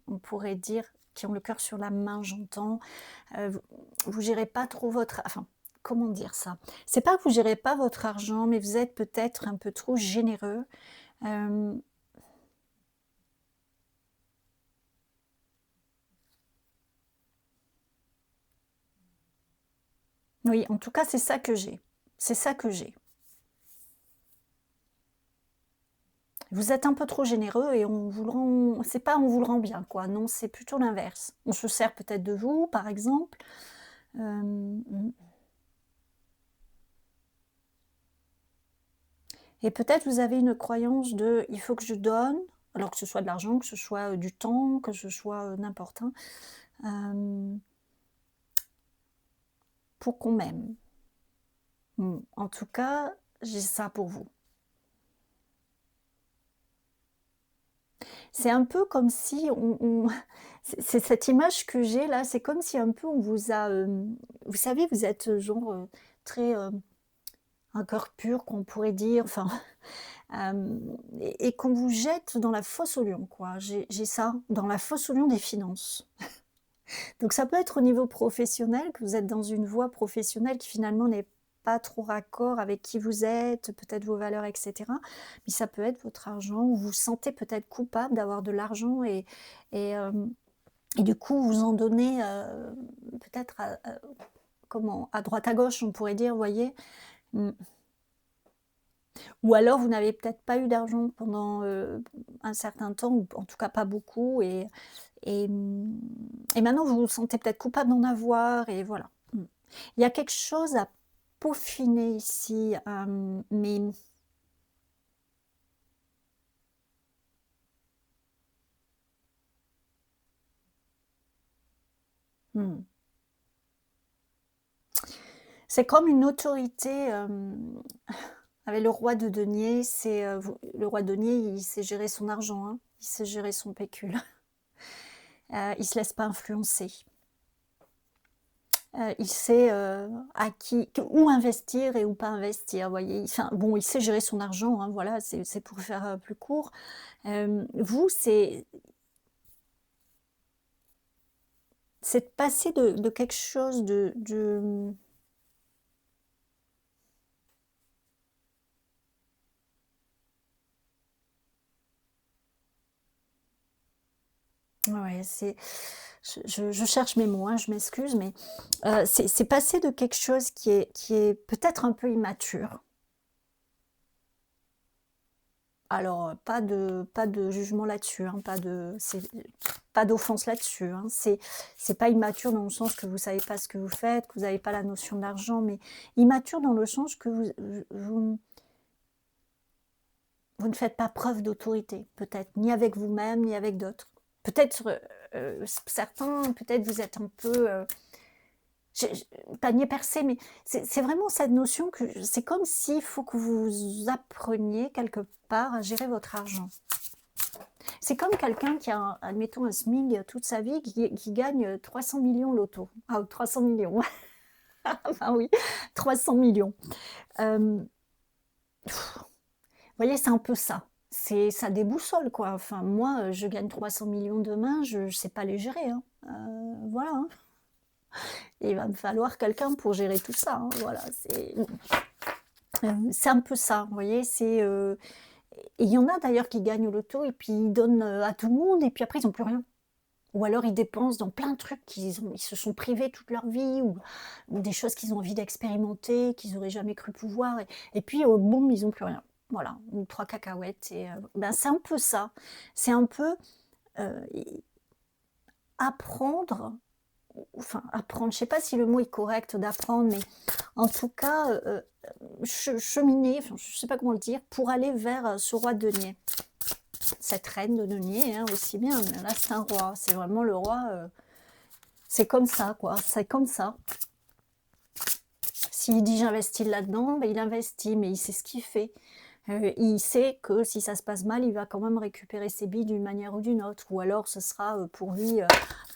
on pourrait dire, qui ont le cœur sur la main, j'entends. Vous gérez pas trop votre... Enfin, comment dire ça? C'est pas que vous gérez pas votre argent, mais vous êtes peut-être un peu trop généreux. Oui, en tout cas, c'est ça que j'ai. C'est ça que j'ai. Vous êtes un peu trop généreux et on vous le rend... C'est pas on vous le rend bien, quoi. Non, c'est plutôt l'inverse. On se sert peut-être de vous, par exemple. Et peut-être vous avez une croyance de « il faut que je donne », alors que ce soit de l'argent, que ce soit du temps, que ce soit n'importe pour qu'on m'aime. En tout cas, j'ai ça pour vous. C'est un peu comme si c'est cette image que j'ai là, c'est comme si un peu on vous a... vous savez, vous êtes genre très... un cœur pur, qu'on pourrait dire, enfin... et qu'on vous jette dans la fosse au lion, quoi. J'ai ça, dans la fosse au lion des finances. Donc ça peut être au niveau professionnel, que vous êtes dans une voie professionnelle qui finalement n'est pas trop raccord avec qui vous êtes, peut-être vos valeurs, etc. Mais ça peut être votre argent, ou vous vous sentez peut-être coupable d'avoir de l'argent et du coup vous en donnez peut-être à droite à gauche, on pourrait dire, vous voyez. Ou alors vous n'avez peut-être pas eu d'argent pendant un certain temps, ou en tout cas pas beaucoup, et maintenant vous vous sentez peut-être coupable d'en avoir, et voilà. Il y a quelque chose à peaufiner ici, mais... C'est comme une autorité, avec le roi de denier, le roi de denier, il sait gérer son argent, hein, il sait gérer son pécule. Il se laisse pas influencer. Il sait, à qui où investir et où pas investir, vous voyez? Enfin bon, il sait gérer son argent, hein, voilà, c'est pour faire, plus court. Vous, c'est de passer de quelque chose ouais, je cherche mes mots, hein, je m'excuse, mais c'est passer de quelque chose qui est peut-être un peu immature. Alors, pas de jugement là-dessus, hein, pas d'offense là-dessus, hein. C'est pas immature dans le sens que vous savez pas ce que vous faites, que vous avez pas la notion de l'argent, mais immature dans le sens que vous ne faites pas preuve d'autorité, peut-être, ni avec vous-même, ni avec d'autres. Peut-être, certains, peut-être vous êtes un peu, panier percé, mais c'est vraiment cette notion que c'est comme s'il faut que vous appreniez quelque part à gérer votre argent. C'est comme quelqu'un qui a, admettons, un SMIC toute sa vie, qui gagne 300 millions loto. Ah, 300 millions. Enfin oui, 300 millions. Vous voyez, c'est un peu ça. Ça déboussole, quoi. Enfin, moi, je gagne 300 millions demain, je ne sais pas les gérer, hein. Voilà, hein. Il va me falloir quelqu'un pour gérer tout ça, hein. Voilà, c'est un peu ça, vous voyez. Et il y en a d'ailleurs qui gagnent au loto et puis ils donnent à tout le monde et puis après ils n'ont plus rien. Ou alors ils dépensent dans plein de trucs ils se sont privés toute leur vie ou des choses qu'ils ont envie d'expérimenter, qu'ils n'auraient jamais cru pouvoir. Et puis boum, ils n'ont plus rien. Voilà, ou 3 cacahuètes. Et ben, c'est un peu ça. C'est un peu euh, apprendre, enfin apprendre, je ne sais pas si le mot est correct d'apprendre, mais en tout cas cheminer, enfin, je ne sais pas comment le dire, pour aller vers ce roi de denier. Cette reine de denier, hein, aussi bien, mais là c'est un roi, c'est vraiment le roi, c'est comme ça, quoi, c'est comme ça. S'il dit j'investis là-dedans, ben, il investit, mais il sait ce qu'il fait. Il sait que si ça se passe mal, il va quand même récupérer ses billes d'une manière ou d'une autre, ou alors ce sera pour lui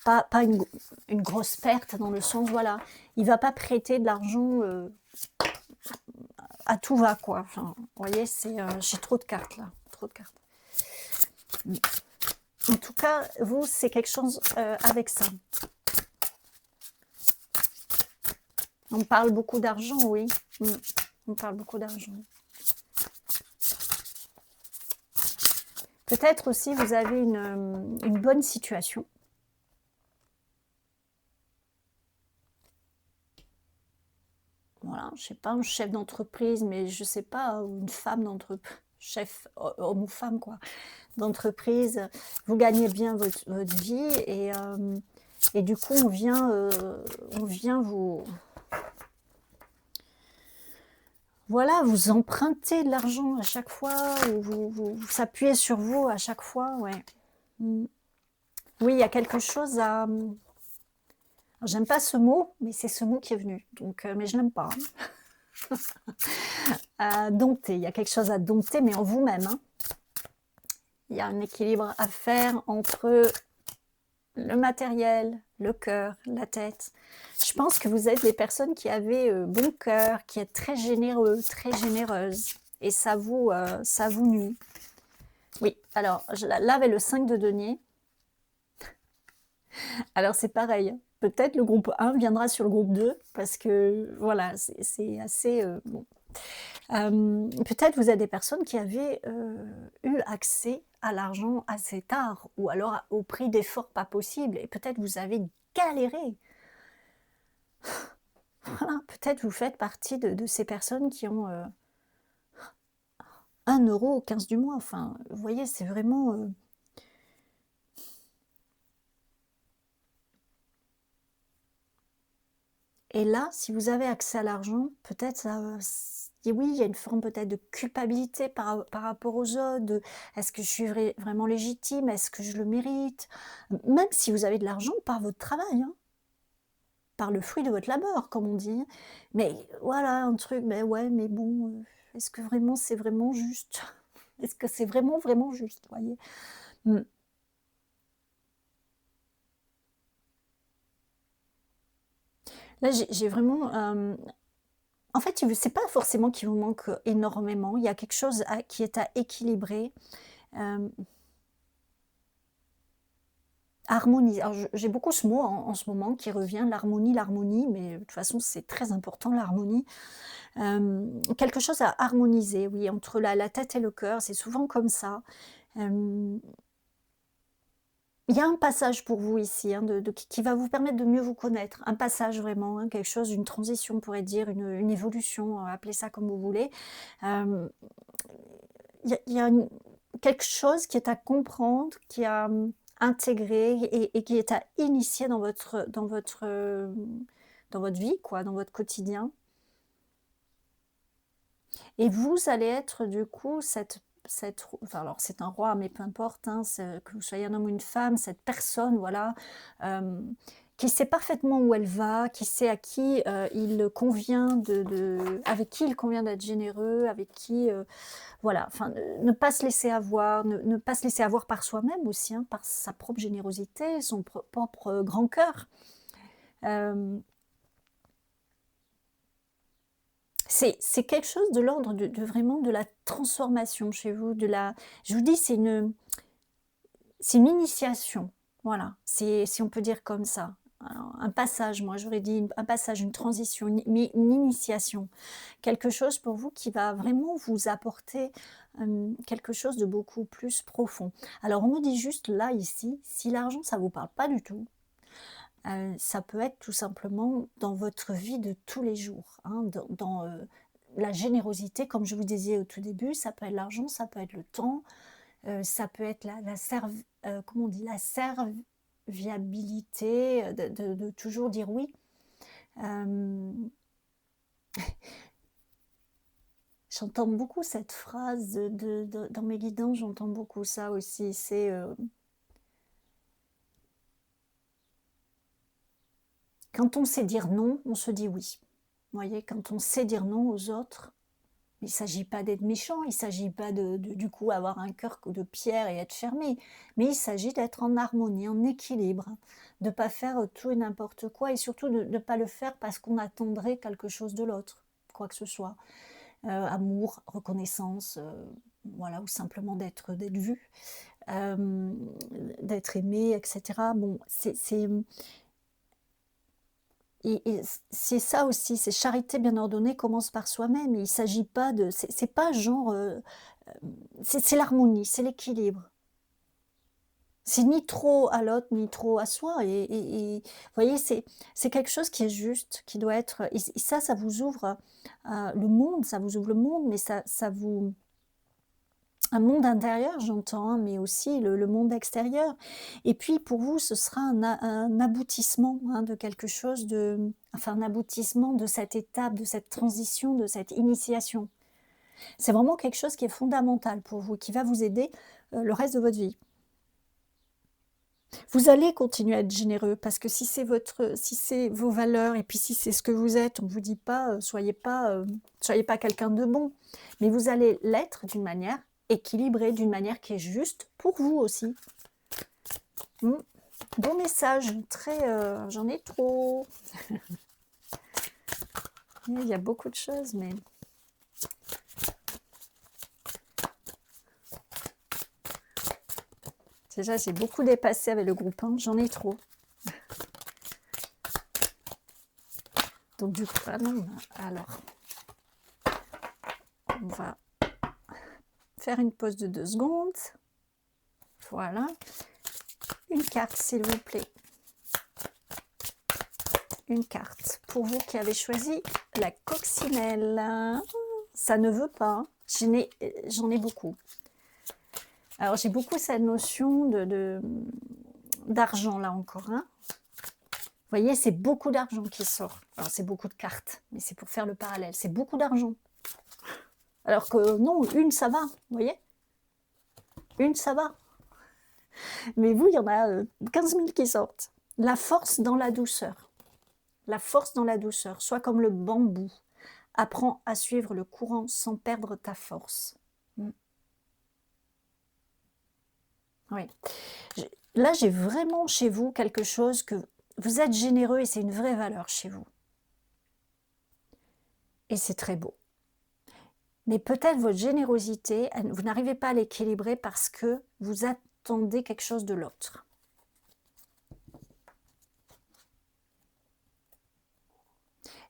pas une grosse perte dans le sens, voilà, il va pas prêter de l'argent à tout va, quoi. Enfin, vous voyez, j'ai trop de cartes là, trop de cartes. En tout cas, vous, c'est quelque chose avec ça. On parle beaucoup d'argent, oui. On parle beaucoup d'argent. Peut-être aussi vous avez une bonne situation. Voilà, je sais pas, un chef d'entreprise, mais je sais pas, ou une femme d'entreprise, chef, homme ou femme, quoi, d'entreprise. Vous gagnez bien votre vie et du coup, on vient vous... Voilà, vous empruntez de l'argent à chaque fois, ou vous s'appuyez sur vous à chaque fois, ouais. Oui, il y a quelque chose à... J'aime pas ce mot, mais c'est ce mot qui est venu, donc, mais je l'aime pas. Hein. À dompter, il y a quelque chose à dompter, mais en vous-même. Hein. Il y a un équilibre à faire entre le matériel, le cœur, la tête. Je pense que vous êtes des personnes qui avez bon cœur, qui êtes très généreux, très généreuses, et ça vous nuit. Oui, alors là avec le 5 de denier, alors c'est pareil, peut-être le groupe 1 viendra sur le groupe 2, parce que voilà, c'est assez... bon. Peut-être vous êtes des personnes qui avaient eu accès à l'argent assez tard, ou alors au prix d'efforts pas possibles, et peut-être vous avez galéré. Voilà, peut-être vous faites partie de ces personnes qui ont 1 euro au 15 du mois. Enfin, vous voyez, c'est vraiment... Et là, si vous avez accès à l'argent, peut-être ça... oui, il y a une forme peut-être de culpabilité par rapport aux autres, est-ce que je suis vraiment légitime, est-ce que je le mérite? Même si vous avez de l'argent par votre travail, hein. par le fruit de votre labeur, comme on dit. Mais voilà, un truc, mais ouais, mais bon, est-ce que vraiment c'est vraiment juste? Est-ce que c'est vraiment, vraiment juste, voyez? Mmh. Là, j'ai vraiment, en fait, c'est pas forcément qu'il vous manque, énormément. Il y a quelque chose qui est à équilibrer, hem, harmoniser. Alors j'ai beaucoup ce mot en ce moment qui revient, l'harmonie, mais de toute façon, c'est très important l'harmonie. Quelque chose à harmoniser, oui, entre la tête et le cœur, c'est souvent comme ça. Hem, il y a un passage pour vous ici, hein, qui va vous permettre de mieux vous connaître. Un passage vraiment, hein, quelque chose, une transition, on pourrait dire, une évolution, appelez ça comme vous voulez. Hem, il y a quelque chose qui est à comprendre, qui est à, intégrer et qui est à initier dans votre vie, quoi, dans votre quotidien. Et vous allez être du coup enfin alors c'est un roi, mais peu importe, hein, que vous soyez un homme ou une femme, cette personne, voilà, qui sait parfaitement où elle va, qui sait à qui, il convient avec qui il convient d'être généreux, avec qui, voilà, enfin, ne pas se laisser avoir, ne pas se laisser avoir par soi-même aussi, hein, par sa propre générosité, son propre grand cœur. Hem c'est quelque chose de l'ordre de vraiment de la transformation chez vous, je vous dis, c'est une initiation, voilà, si on peut dire comme ça. Un passage, moi j'aurais dit un passage, une transition, une initiation. Quelque chose pour vous qui va vraiment vous apporter, quelque chose de beaucoup plus profond. Alors on me dit juste là, ici, si l'argent ça vous parle pas du tout, ça peut être tout simplement dans votre vie de tous les jours, hein, la générosité, comme je vous disais au tout début, ça peut être l'argent, ça peut être le temps, ça peut être comment on dit? La serviabilité, de toujours dire oui. Hem, j'entends beaucoup cette phrase dans mes guidances, j'entends beaucoup ça aussi, c'est, quand on sait dire non, on se dit oui. Vous voyez? Quand on sait dire non aux autres. Il ne s'agit pas d'être méchant, il ne s'agit pas du coup avoir un cœur de pierre et être fermé, mais il s'agit d'être en harmonie, en équilibre, de ne pas faire tout et n'importe quoi et surtout de ne pas le faire parce qu'on attendrait quelque chose de l'autre, quoi que ce soit. Amour, reconnaissance, voilà, ou simplement d'être vu, hem, d'être aimé, et cetera. Bon, et c'est ça aussi, c'est charité bien ordonnée commence par soi-même. Il s'agit pas de c'est pas genre, c'est l'harmonie, c'est l'équilibre. C'est ni trop à l'autre, ni trop à soi et vous voyez, c'est quelque chose qui est juste, qui doit être et ça vous ouvre, le monde, ça vous ouvre le monde, mais ça vous un monde intérieur, j'entends, hein, mais aussi le monde extérieur. Et puis pour vous, ce sera un aboutissement, hein, de quelque chose enfin un aboutissement de cette étape, de cette transition, de cette initiation. C'est vraiment quelque chose qui est fondamental pour vous, qui va vous aider, le reste de votre vie. Vous allez continuer à être généreux parce que si c'est vos valeurs et puis si c'est ce que vous êtes, on ne vous dit pas, soyez pas quelqu'un de bon, mais vous allez l'être d'une manière équilibrée, d'une manière qui est juste pour vous aussi. Mmh. Bon message, très, j'en ai trop. Il y a beaucoup de choses, mais déjà j'ai beaucoup dépassé avec le groupe 1, j'en ai trop. Donc du coup ah non, alors on va faire une pause de 2 secondes. Voilà. Une carte, s'il vous plaît. Une carte. Pour vous qui avez choisi la coccinelle. Ça ne veut pas. Hein. J'en ai beaucoup. Alors, j'ai beaucoup cette notion d'argent, là encore. Hein. Vous voyez, c'est beaucoup d'argent qui sort. Alors, c'est beaucoup de cartes, mais c'est pour faire le parallèle. C'est beaucoup d'argent. Alors que non, une, ça va. Vous voyez? Une, ça va. Mais vous, il y en a 15 000 qui sortent. La force dans la douceur. la force dans la douceur. Sois comme le bambou. Apprends à suivre le courant sans perdre ta force. Oui. Là, j'ai vraiment chez vous quelque chose que vous êtes généreux et c'est une vraie valeur chez vous. Et c'est très beau. Mais peut-être votre générosité, vous n'arrivez pas à l'équilibrer parce que vous attendez quelque chose de l'autre.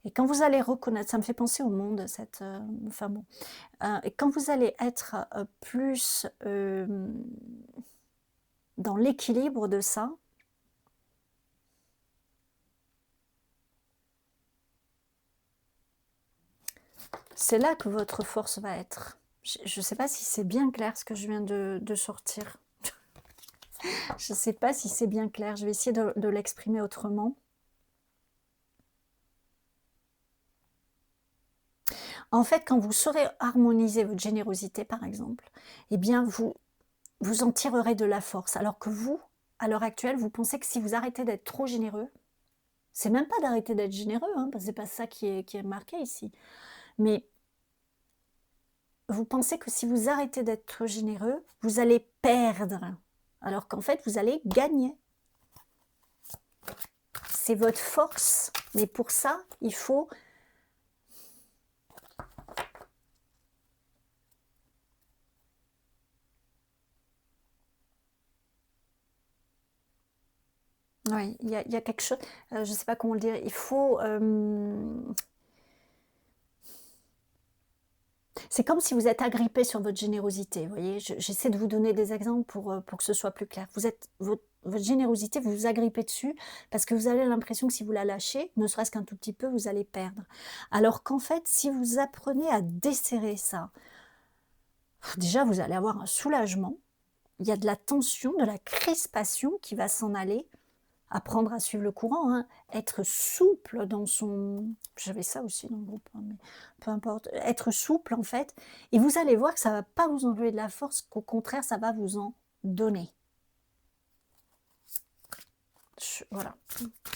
Et quand vous allez reconnaître, ça me fait penser au monde, cette... enfin bon. Et quand vous allez être plus dans l'équilibre de ça, c'est là que votre force va être. Je ne sais pas si c'est bien clair ce que je viens de sortir. Je ne sais pas si c'est bien clair. Je vais essayer de l'exprimer autrement. En fait, quand vous saurez harmoniser votre générosité, par exemple, eh bien, vous en tirerez de la force. Alors que vous, à l'heure actuelle, vous pensez que si vous arrêtez d'être trop généreux, c'est même pas d'arrêter d'être généreux, hein, parce que c'est pas ça qui est marqué ici. Mais vous pensez que si vous arrêtez d'être généreux, vous allez perdre. Alors qu'en fait, vous allez gagner. C'est votre force. Mais pour ça, il faut... Oui, il y a quelque chose... je ne sais pas comment le dire. Il faut... c'est comme si vous êtes agrippé sur votre générosité. Vous voyez, j'essaie de vous donner des exemples pour que ce soit plus clair. Votre générosité, vous vous agrippez dessus parce que vous avez l'impression que si vous la lâchez, ne serait-ce qu'un tout petit peu, vous allez perdre. Alors qu'en fait, si vous apprenez à desserrer ça, déjà, vous allez avoir un soulagement. Il y a de la tension, de la crispation qui va s'en aller. Apprendre à suivre le courant, hein. Être souple dans son... J'avais ça aussi dans le groupe, hein, mais peu importe. Être souple, en fait. Et vous allez voir que ça ne va pas vous enlever de la force, qu'au contraire, ça va vous en donner. Voilà.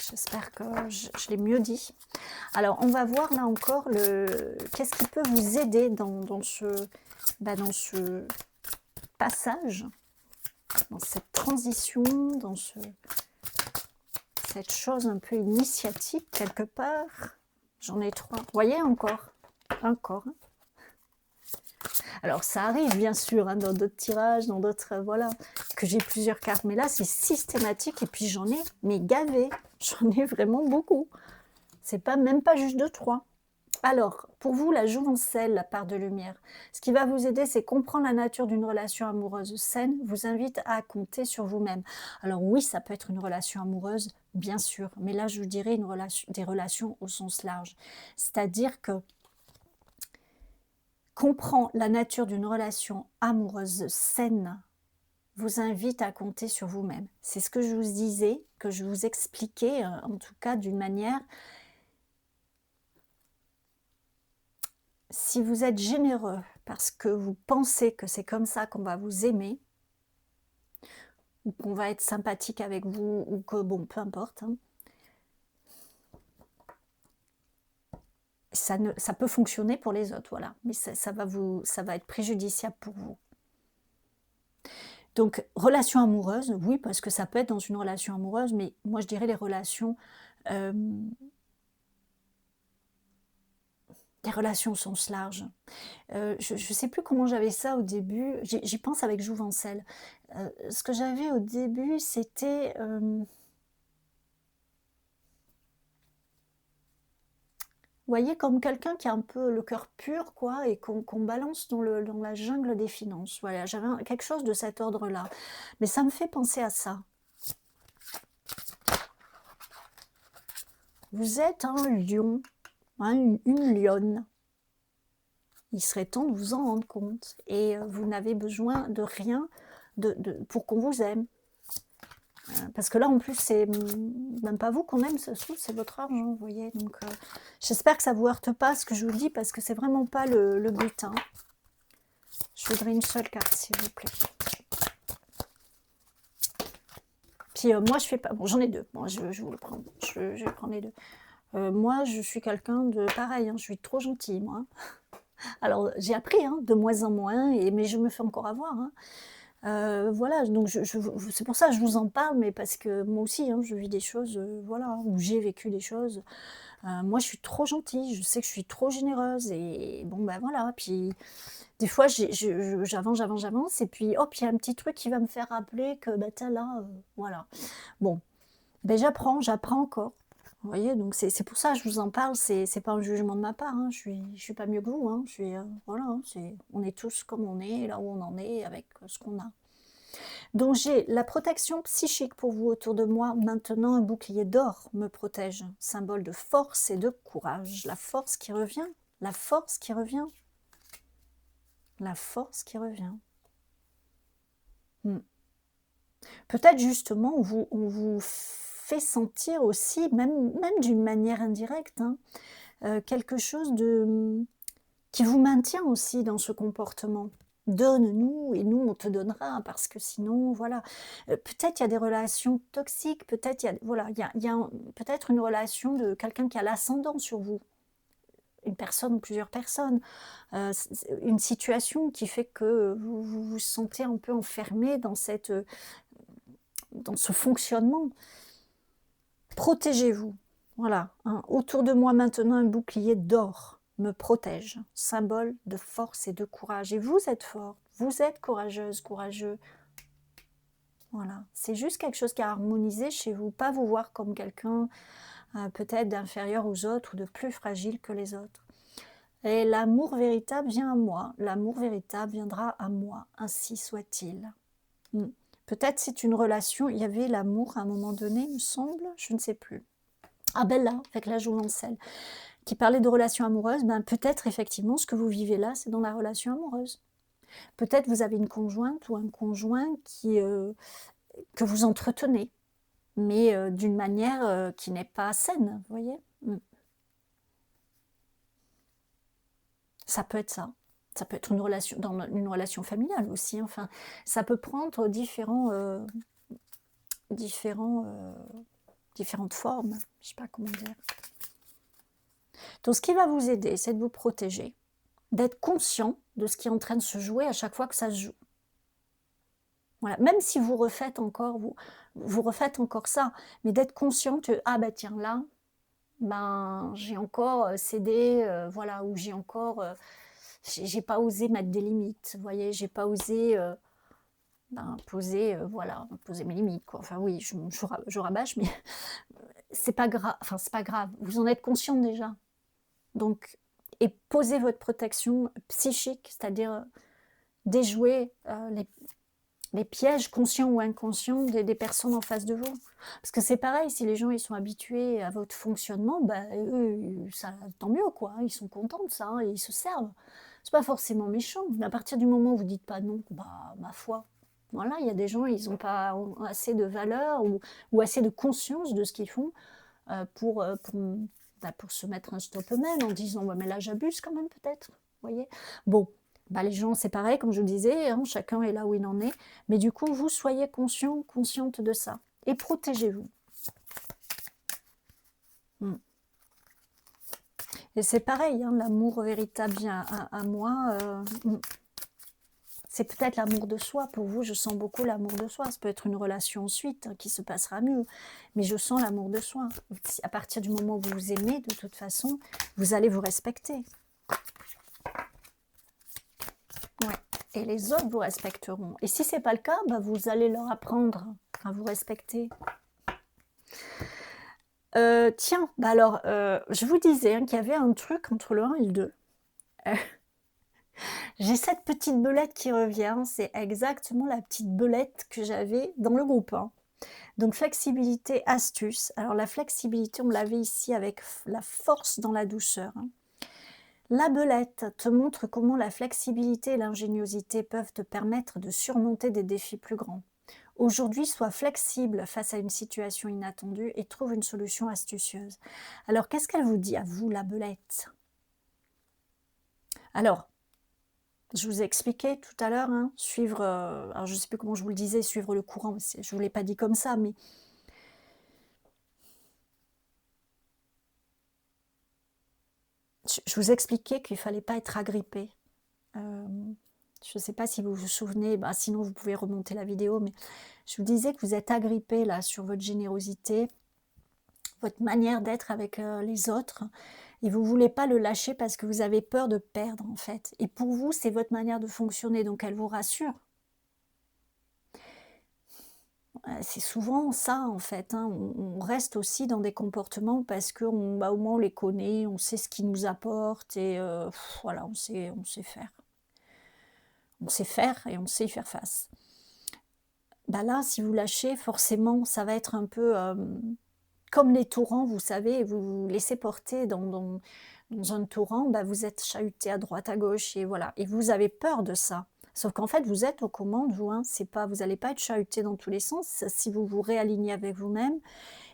J'espère que je l'ai mieux dit. Alors, on va voir là encore qu'est-ce qui peut vous aider dans ce passage, dans cette transition, dans cette chose un peu initiatique quelque part. J'en ai 3. Vous voyez encore. Alors ça arrive bien sûr hein, dans d'autres tirages, dans d'autres... voilà, que j'ai plusieurs cartes. Mais là c'est systématique et puis j'en ai mais gavé. J'en ai vraiment beaucoup. C'est pas même pas juste 2-3. Alors, pour vous, la jouvencelle, la part de lumière, ce qui va vous aider, c'est comprendre la nature d'une relation amoureuse saine, vous invite à compter sur vous-même. Alors oui, ça peut être une relation amoureuse, bien sûr, mais là, je vous dirais des relations au sens large. C'est-à-dire que comprendre la nature d'une relation amoureuse saine vous invite à compter sur vous-même. C'est ce que je vous disais, que je vous expliquais, en tout cas d'une manière... Si vous êtes généreux parce que vous pensez que c'est comme ça qu'on va vous aimer, ou qu'on va être sympathique avec vous, ou que, bon, peu importe, hein, ça peut fonctionner pour les autres, voilà, mais ça va être préjudiciable pour vous. Donc, relation amoureuse, oui, parce que ça peut être dans une relation amoureuse, mais moi je dirais les relations... des relations au sens large. Je ne sais plus comment j'avais ça au début, j'y pense avec jouvencelle. Ce que j'avais au début, c'était... vous voyez, comme quelqu'un qui a un peu le cœur pur, quoi, et qu'on balance dans la jungle des finances. Voilà, j'avais quelque chose de cet ordre-là. Mais ça me fait penser à ça. Vous êtes un lion, hein, une lionne. Il serait temps de vous en rendre compte. Et vous n'avez besoin de rien pour qu'on vous aime. Parce que là, en plus, c'est même pas vous qu'on aime, c'est votre argent, vous voyez. Donc, j'espère que ça ne vous heurte pas ce que je vous dis, parce que c'est vraiment pas le but. Hein. Je voudrais une seule carte, s'il vous plaît. Puis moi, je fais pas... Bon, j'en ai 2. Bon, je vous le prends. Je vais prendre les 2. Moi, je suis quelqu'un de pareil, hein, je suis trop gentille, moi, hein. Alors, j'ai appris, hein, de moins en moins, mais je me fais encore avoir, hein. Voilà, donc c'est pour ça que je vous en parle, mais parce que moi aussi, hein, je vis des choses, voilà, hein, où j'ai vécu des choses. Moi, je suis trop gentille, je sais que je suis trop généreuse et bon, ben, voilà. Puis des fois, j'avance et puis hop, il y a un petit truc qui va me faire rappeler que, bah, tiens là, voilà. Bon, ben j'apprends encore. Vous voyez? Donc c'est pour ça que je vous en parle, c'est pas un jugement de ma part, hein, je suis pas mieux que vous, hein, voilà, hein, on est tous comme on est, là où on en est avec, ce qu'on a. Donc j'ai la protection psychique pour vous autour de moi. Maintenant, un bouclier d'or me protège, symbole de force et de courage. La force qui revient, la force qui revient, la force qui revient. Hmm. Peut-être justement, on vous fait sentir aussi, même d'une manière indirecte, hein, quelque chose qui vous maintient aussi dans ce comportement. Donne-nous et nous on te donnera parce que sinon voilà. Peut-être il y a des relations toxiques, peut-être il y a voilà, peut-être une relation de quelqu'un qui a l'ascendant sur vous, une personne ou plusieurs personnes, une situation qui fait que vous vous sentez un peu enfermé dans dans ce fonctionnement. Protégez-vous, voilà, hein. Autour de moi maintenant un bouclier d'or me protège, symbole de force et de courage. Et vous êtes fort, vous êtes courageuse, courageux. Voilà, c'est juste quelque chose qui a harmonisé chez vous, pas vous voir comme quelqu'un peut-être d'inférieur aux autres ou de plus fragile que les autres. Et l'amour véritable vient à moi, l'amour véritable viendra à moi, ainsi soit-il. Mm. Peut-être c'est une relation, il y avait l'amour à un moment donné, il me semble, je ne sais plus. Ah ben là, avec la jouvencelle, qui parlait de relations amoureuses, ben peut-être effectivement ce que vous vivez là, c'est dans la relation amoureuse. Peut-être vous avez une conjointe ou un conjoint que vous entretenez, mais d'une manière qui n'est pas saine, vous voyez. Ça peut être ça. Ça peut être une relation, dans une relation familiale aussi. Enfin, ça peut prendre différentes formes. Je ne sais pas comment dire. Donc, ce qui va vous aider, c'est de vous protéger, d'être conscient de ce qui est en train de se jouer à chaque fois que ça se joue. Voilà. Même si vous refaites encore, vous refaites encore ça, mais d'être conscient que, ah bah tiens, là, ben, j'ai encore cédé, voilà, ou j'ai encore, j'ai pas osé mettre des limites, vous voyez, j'ai pas osé voilà, poser mes limites, quoi. Enfin oui, je rabâche, mais c'est pas grave, enfin c'est pas grave, vous en êtes conscient déjà. Donc, et posez votre protection psychique, c'est-à-dire déjouer les pièges conscients ou inconscients des personnes en face de vous. Parce que c'est pareil, si les gens ils sont habitués à votre fonctionnement, bah, eux, ça, tant mieux, quoi. Ils sont contents de ça, hein, et ils se servent. C'est pas forcément méchant, mais à partir du moment où vous dites pas non, bah, ma foi. Voilà, il y a des gens, ils n'ont pas assez de valeur ou assez de conscience de ce qu'ils font pour se mettre un stop eux-mêmes en disant ouais, mais là j'abuse quand même peut-être. Vous voyez. Bon, bah, les gens c'est pareil, comme je vous disais, hein, chacun est là où il en est. Mais du coup, vous soyez conscient, consciente de ça. Et protégez-vous. Et c'est pareil, hein, l'amour véritable vient à moi. C'est peut-être l'amour de soi. Pour vous, je sens beaucoup l'amour de soi. Ça peut être une relation ensuite qui se passera mieux. Mais je sens l'amour de soi. À partir du moment où vous vous aimez, de toute façon, vous allez vous respecter. Ouais. Et les autres vous respecteront. Et si ce n'est pas le cas, bah, vous allez leur apprendre à vous respecter. Tiens, bah alors, je vous disais hein, qu'il y avait un truc entre le 1 et le 2. J'ai cette petite belette qui revient, c'est exactement la petite belette que j'avais dans le groupe 1. Donc flexibilité, astuce. Alors la flexibilité, on l'avait ici avec la force dans la douceur. Hein. La belette te montre comment la flexibilité et l'ingéniosité peuvent te permettre de surmonter des défis plus grands. Aujourd'hui, sois flexible face à une situation inattendue et trouve une solution astucieuse. Alors, qu'est-ce qu'elle vous dit à vous, la belette? Alors, je vous ai expliqué tout à l'heure, hein, suivre, alors je ne sais plus comment je vous le disais, suivre le courant, je ne vous l'ai pas dit comme ça, mais Je vous expliquais qu'il ne fallait pas être agrippé. Je ne sais pas si vous vous souvenez, bah, sinon vous pouvez remonter la vidéo, mais je vous disais que vous êtes agrippé là sur votre générosité, votre manière d'être avec les autres, et vous ne voulez pas le lâcher parce que vous avez peur de perdre en fait. Et pour vous, c'est votre manière de fonctionner, donc elle vous rassure. C'est souvent ça en fait, hein. On reste aussi dans des comportements parce que bah, au moins on les connaît, on sait ce qu'ils nous apportent et voilà, on sait faire. On sait faire et on sait y faire face. Bah là, si vous lâchez, forcément, ça va être un peu comme les torrents, vous savez, vous vous laissez porter dans un torrent, bah, vous êtes chahuté à droite, à gauche, et voilà. Et vous avez peur de ça. Sauf qu'en fait, vous êtes aux commandes, vous, hein. C'est pas, vous n'allez pas être chahuté dans tous les sens si vous vous réalignez avec vous-même.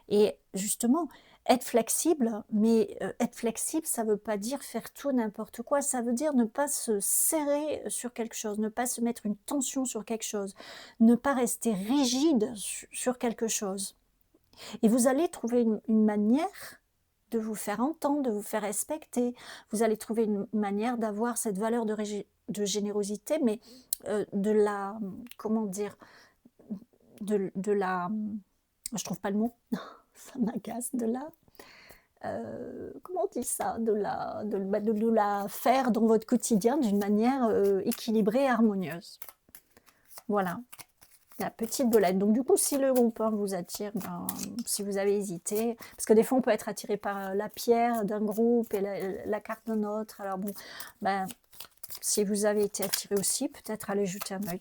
Et justement, être flexible, mais être flexible, ça ne veut pas dire faire tout n'importe quoi, ça veut dire ne pas se serrer sur quelque chose, ne pas se mettre une tension sur quelque chose, ne pas rester rigide sur quelque chose. Et vous allez trouver une manière de vous faire entendre, de vous faire respecter. Vous allez trouver une manière d'avoir cette valeur de générosité, mais de la, comment dire, de la, je trouve pas le mot, ça m'agace, de la, comment on dit ça, de la faire dans votre quotidien d'une manière équilibrée et harmonieuse. Voilà. La petite belette. Donc du coup, si le groupe vous attire, ben, si vous avez hésité, parce que des fois on peut être attiré par la pierre d'un groupe et la carte d'un autre. Alors bon, ben, si vous avez été attiré aussi, peut-être aller jeter un œil.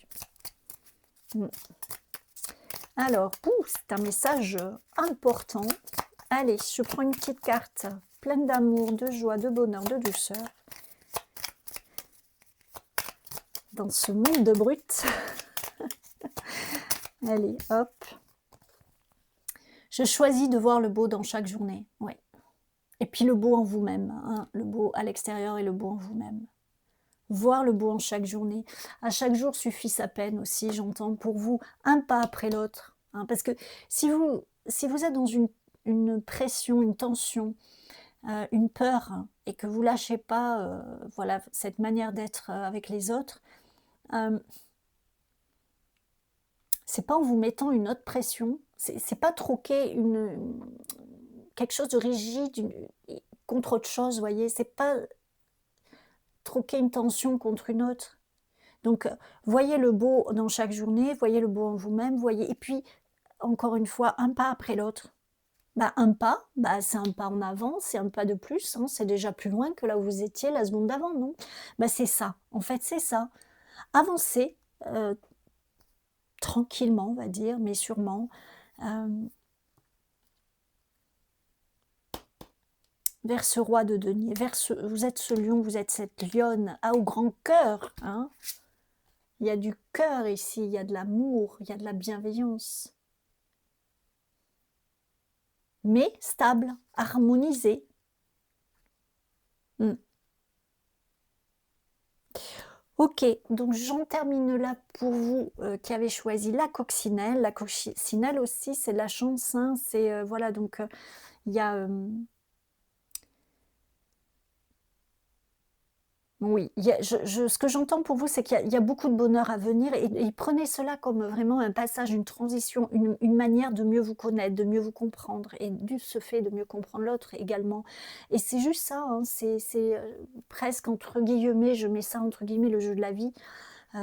Alors, c'est un message important. Allez, je prends une petite carte pleine d'amour, de joie, de bonheur, de douceur. Dans ce monde de brutes. Allez, hop. Je choisis de voir le beau dans chaque journée. Oui. Et puis le beau en vous-même. Hein, le beau à l'extérieur et le beau en vous-même. Voir le beau en chaque journée. À chaque jour suffit sa peine aussi, j'entends, pour vous, un pas après l'autre. Hein, parce que si vous êtes dans une pression, une tension, une peur, hein, et que vous lâchez pas voilà, cette manière d'être avec les autres, c'est pas en vous mettant une autre pression, c'est pas troquer quelque chose de rigide contre autre chose, vous voyez, c'est pas troquer une tension contre une autre. Donc, voyez le beau dans chaque journée, voyez le beau en vous-même, voyez, et puis, encore une fois, un pas après l'autre. Bah, un pas, bah, c'est un pas en avant, c'est un pas de plus, hein, c'est déjà plus loin que là où vous étiez la seconde d'avant, non? Bah, c'est ça, en fait, c'est ça. Avancez tranquillement, on va dire, mais sûrement. Vers ce roi de denier, vous êtes ce lion, vous êtes cette lionne au grand cœur. Hein, il y a du cœur ici, il y a de l'amour, il y a de la bienveillance. Mais stable, harmonisé. Ok, donc j'en termine là pour vous qui avez choisi la coccinelle. La coccinelle aussi, c'est de la chance. Hein, c'est voilà, donc il y a oui, ce que j'entends pour vous, c'est qu'il y a beaucoup de bonheur à venir et prenez cela comme vraiment un passage, une transition, une manière de mieux vous connaître, de mieux vous comprendre et du ce fait de mieux comprendre l'autre également. Et c'est juste ça, hein, c'est presque entre guillemets, je mets ça entre guillemets, le jeu de la vie.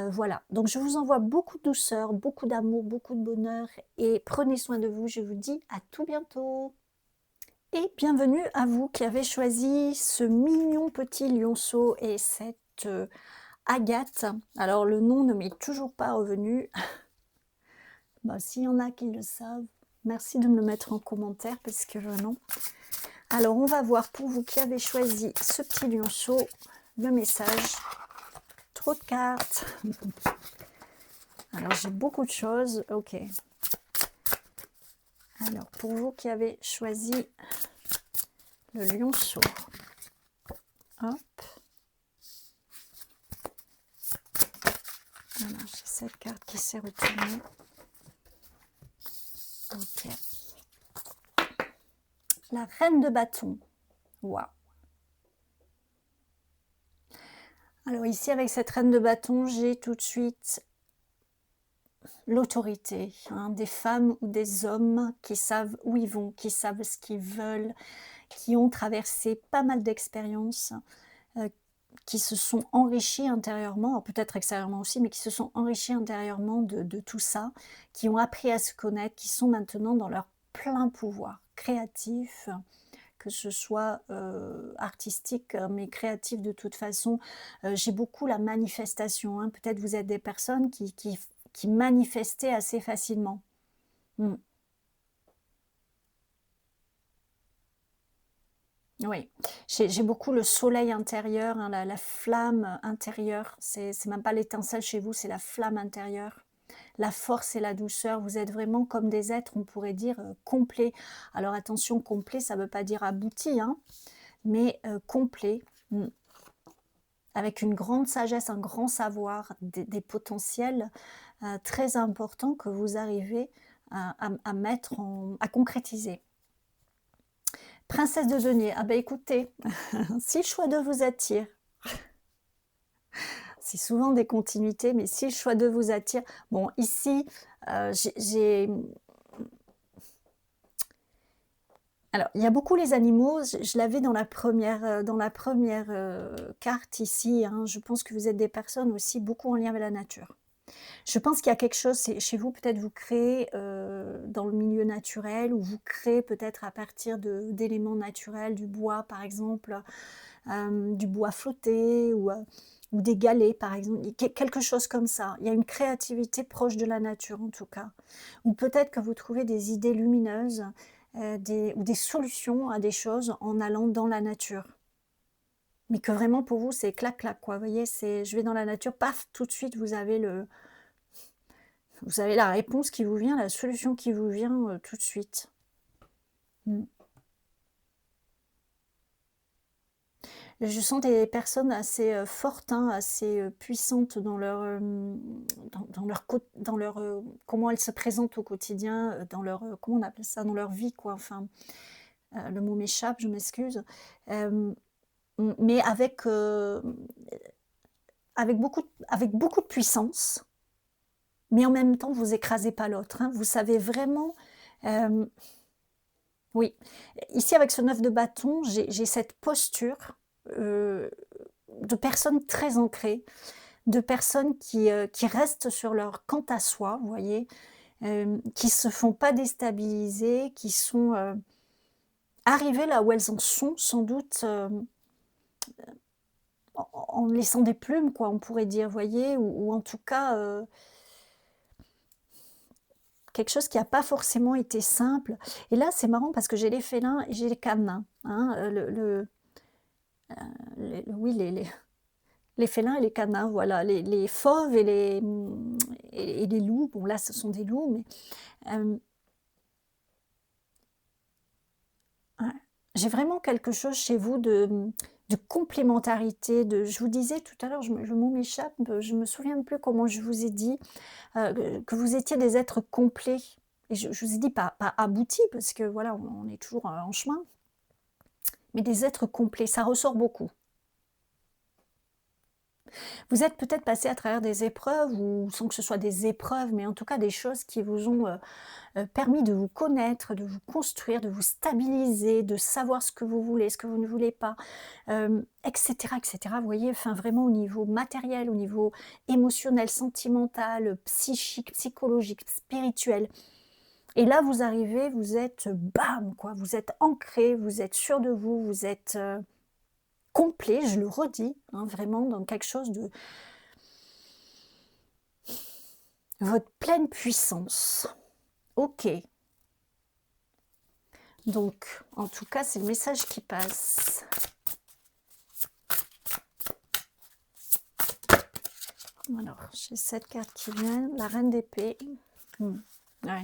Voilà, donc je vous envoie beaucoup de douceur, beaucoup d'amour, beaucoup de bonheur et prenez soin de vous. Je vous dis à tout bientôt. Et bienvenue à vous qui avez choisi ce mignon petit lionceau et cette Agathe. Alors le nom ne m'est toujours pas revenu. Bah, s'il y en a qui le savent, merci de me le mettre en commentaire parce que non. Alors on va voir pour vous qui avez choisi ce petit lionceau, le message. Trop de cartes. Alors j'ai beaucoup de choses. Ok. Alors pour vous qui avez choisi le lionceau. Hop. Voilà, j'ai cette carte qui s'est retournée. Ok. La reine de bâton. Waouh. Alors ici, avec cette reine de bâton, j'ai tout de suite l'autorité, hein, des femmes ou des hommes qui savent où ils vont, qui savent ce qu'ils veulent, qui ont traversé pas mal d'expériences, heu, qui se sont enrichis intérieurement, alors peut-être extérieurement aussi, mais qui se sont enrichis intérieurement de tout ça, qui ont appris à se connaître, qui sont maintenant dans leur plein pouvoir créatif, que ce soit, artistique, mais créatif de toute façon. J'ai beaucoup la manifestation, hein. Peut-être vous êtes des personnes qui manifestaient assez facilement. Mmh. Oui, j'ai beaucoup le soleil intérieur, hein, la flamme intérieure. C'est même pas l'étincelle chez vous, c'est la flamme intérieure. La force et la douceur, vous êtes vraiment comme des êtres, on pourrait dire, complets. Alors attention, complet, ça veut pas dire abouti, hein, mais complet, mmh, avec une grande sagesse, un grand savoir, des potentiels, très importants que vous arrivez à mettre à concrétiser. Princesse de denier, ah bah écoutez, si le choix de vous attire, c'est souvent des continuités, mais si le choix de vous attire, bon ici, j'ai alors il y a beaucoup les animaux, je l'avais dans la première carte ici, hein. Je pense que vous êtes des personnes aussi beaucoup en lien avec la nature. Je pense qu'il y a quelque chose, c'est chez vous, peut-être vous créez, dans le milieu naturel ou vous créez peut-être à partir d'éléments naturels, du bois par exemple, du bois flotté ou des galets par exemple, quelque chose comme ça. Il y a une créativité proche de la nature en tout cas. Ou peut-être que vous trouvez des idées lumineuses, ou des solutions à des choses en allant dans la nature. Mais que vraiment pour vous c'est clac clac quoi, vous voyez? C'est je vais dans la nature, paf, tout de suite vous avez la réponse qui vous vient, la solution qui vous vient, tout de suite. Mmh. Je sens des personnes assez, fortes, hein, assez, puissantes dans leur, dans leur comment elles se présentent au quotidien, dans leur, comment on appelle ça? Dans leur vie quoi, enfin, le mot m'échappe, je m'excuse. Mais avec beaucoup de puissance, mais en même temps vous écrasez pas l'autre, hein. Vous savez vraiment, hem oui, ici avec ce 9 de bâton, j'ai cette posture, heu, de personnes très ancrées, de personnes qui restent sur leur quant à soi, vous voyez? Qui se font pas déstabiliser, qui sont, arrivées là où elles en sont sans doute, en laissant des plumes quoi, on pourrait dire, vous voyez? Ou en tout cas, quelque chose qui a pas forcément été simple. Et là, c'est marrant parce que j'ai les félins et j'ai les canins, hein, oui, les félins et les canins, voilà, les fauves et les loups. Bon là, ce sont des loups, mais ouais, j'ai vraiment quelque chose chez vous de complémentarité, je vous disais tout à l'heure, le mot m'échappe, je me souviens plus comment je vous ai dit, que vous étiez des êtres complets et je vous ai dit pas aboutis parce que voilà, on est toujours, en chemin, mais des êtres complets, ça ressort beaucoup. Vous êtes peut-être passé à travers des épreuves ou sans que ce soit des épreuves, mais en tout cas des choses qui vous ont, permis de vous connaître, de vous construire, de vous stabiliser, de savoir ce que vous voulez, ce que vous ne voulez pas, et cetera, et cetera. Vous voyez? Enfin vraiment au niveau matériel, au niveau émotionnel, sentimental, psychique, psychologique, spirituel. Et là vous arrivez, vous êtes, bam quoi, vous êtes ancré, vous êtes sûr de vous, vous êtes, complet, je le redis, hein, vraiment dans quelque chose de votre pleine puissance. OK. Donc, en tout cas, c'est le message qui passe. Alors, j'ai cette carte qui vient, la reine d'épée. Ouais,